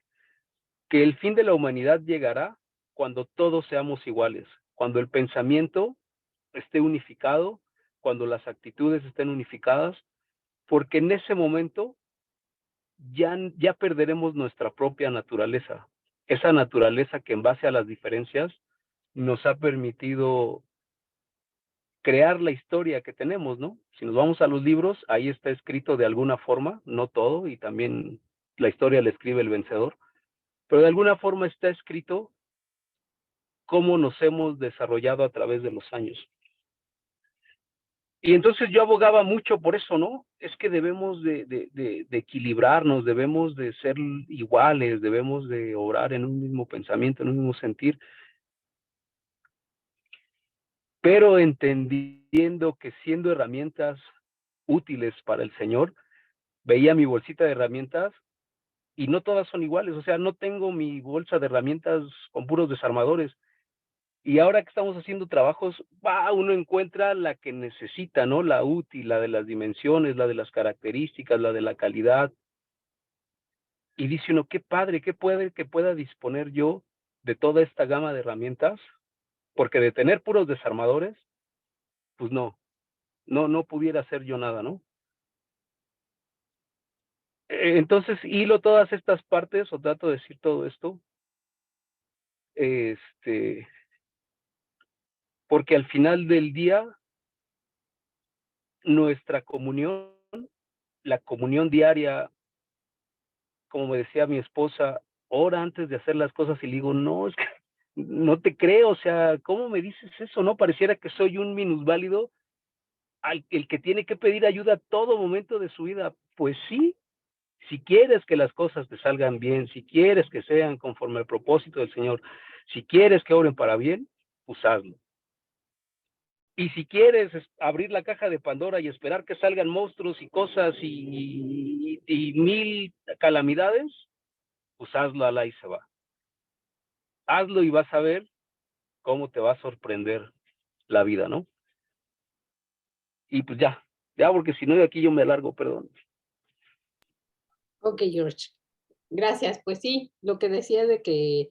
Que el fin de la humanidad llegará cuando todos seamos iguales, cuando el pensamiento esté unificado, cuando las actitudes estén unificadas, porque en ese momento ya perderemos nuestra propia naturaleza, esa naturaleza que en base a las diferencias nos ha permitido crear la historia que tenemos, ¿no? Si nos vamos a los libros, ahí está escrito de alguna forma, no todo, y también la historia la escribe el vencedor, pero de alguna forma está escrito cómo nos hemos desarrollado a través de los años. Y entonces yo abogaba mucho por eso, ¿no? Es que debemos de equilibrarnos, debemos de ser iguales, debemos de obrar en un mismo pensamiento, en un mismo sentir, pero entendiendo que siendo herramientas útiles para el Señor, veía mi bolsita de herramientas y no todas son iguales, o sea, no tengo mi bolsa de herramientas con puros desarmadores. Y ahora que estamos haciendo trabajos, uno encuentra la que necesita, ¿no? La útil, la de las dimensiones, la de las características, la de la calidad. Y dice uno, qué padre, que pueda disponer yo de toda esta gama de herramientas, porque de tener puros desarmadores, pues no pudiera hacer yo nada, ¿no? Entonces, hilo todas estas partes, o trato de decir todo esto, porque al final del día, nuestra comunión, la comunión diaria, como me decía mi esposa, ora antes de hacer las cosas, y le digo, no, es que no te creo, o sea, ¿cómo me dices eso? No, pareciera que soy un minusválido, el que tiene que pedir ayuda a todo momento de su vida. Pues sí, si quieres que las cosas te salgan bien, si quieres que sean conforme al propósito del Señor, si quieres que obren para bien, pues hazlo. Y si quieres abrir la caja de Pandora y esperar que salgan monstruos y cosas y mil calamidades, pues hazlo, alá y se va. Hazlo y vas a ver cómo te va a sorprender la vida, ¿no? Y pues ya, porque si no de aquí yo me largo, perdón. Ok, George. Gracias. Pues sí, lo que decía de que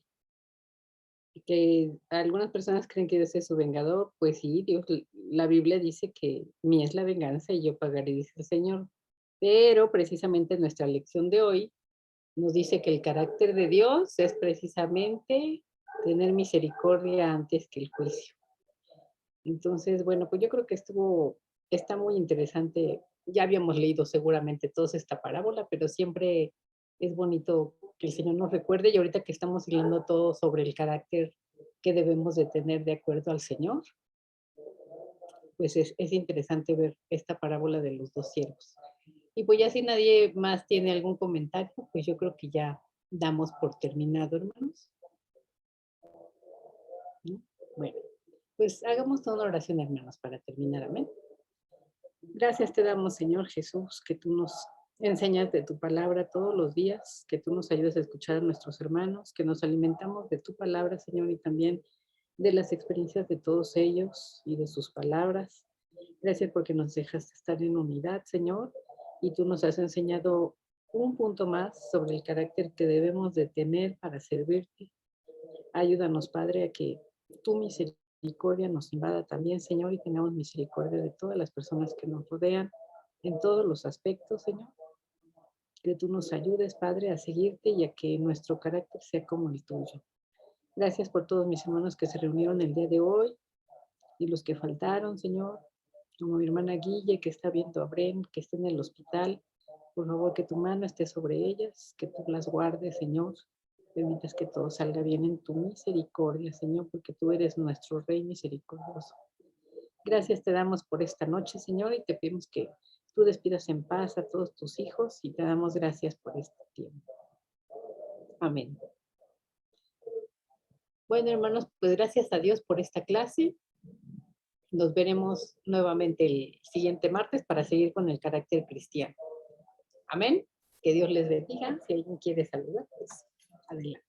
algunas personas creen que Dios es su vengador, pues sí, Dios, la Biblia dice que mía es la venganza y yo pagaré, dice el Señor. Pero precisamente nuestra lección de hoy nos dice que el carácter de Dios es precisamente tener misericordia antes que el juicio. Entonces, bueno, pues yo creo que está muy interesante. Ya habíamos leído seguramente toda esta parábola, pero siempre es bonito que el Señor nos recuerde, y ahorita que estamos hablando todo sobre el carácter que debemos de tener de acuerdo al Señor, pues es interesante ver esta parábola de los dos siervos. Y pues ya si nadie más tiene algún comentario, pues yo creo que ya damos por terminado, hermanos. ¿No? Bueno, pues hagamos toda una oración, hermanos, para terminar. Amén. Gracias te damos, Señor Jesús, que tú nos enseñas de tu palabra todos los días, que tú nos ayudas a escuchar a nuestros hermanos, que nos alimentamos de tu palabra, Señor, y también de las experiencias de todos ellos y de sus palabras. Gracias porque nos dejas estar en unidad, Señor, y tú nos has enseñado un punto más sobre el carácter que debemos de tener para servirte. Ayúdanos, Padre, a que tu misericordia nos invada también, Señor, y tengamos misericordia de todas las personas que nos rodean en todos los aspectos, Señor. Que tú nos ayudes, Padre, a seguirte y a que nuestro carácter sea como el tuyo. Gracias por todos mis hermanos que se reunieron el día de hoy y los que faltaron, Señor, como mi hermana Guille, que está viendo a Bren, que está en el hospital. Por favor, que tu mano esté sobre ellas, que tú las guardes, Señor. Permitas que todo salga bien en tu misericordia, Señor, porque tú eres nuestro Rey misericordioso. Gracias te damos por esta noche, Señor, y te pedimos que tú despidas en paz a todos tus hijos y te damos gracias por este tiempo. Amén. Bueno, hermanos, pues gracias a Dios por esta clase. Nos veremos nuevamente el siguiente martes para seguir con el carácter cristiano. Amén. Que Dios les bendiga. Si alguien quiere saludar, pues adelante.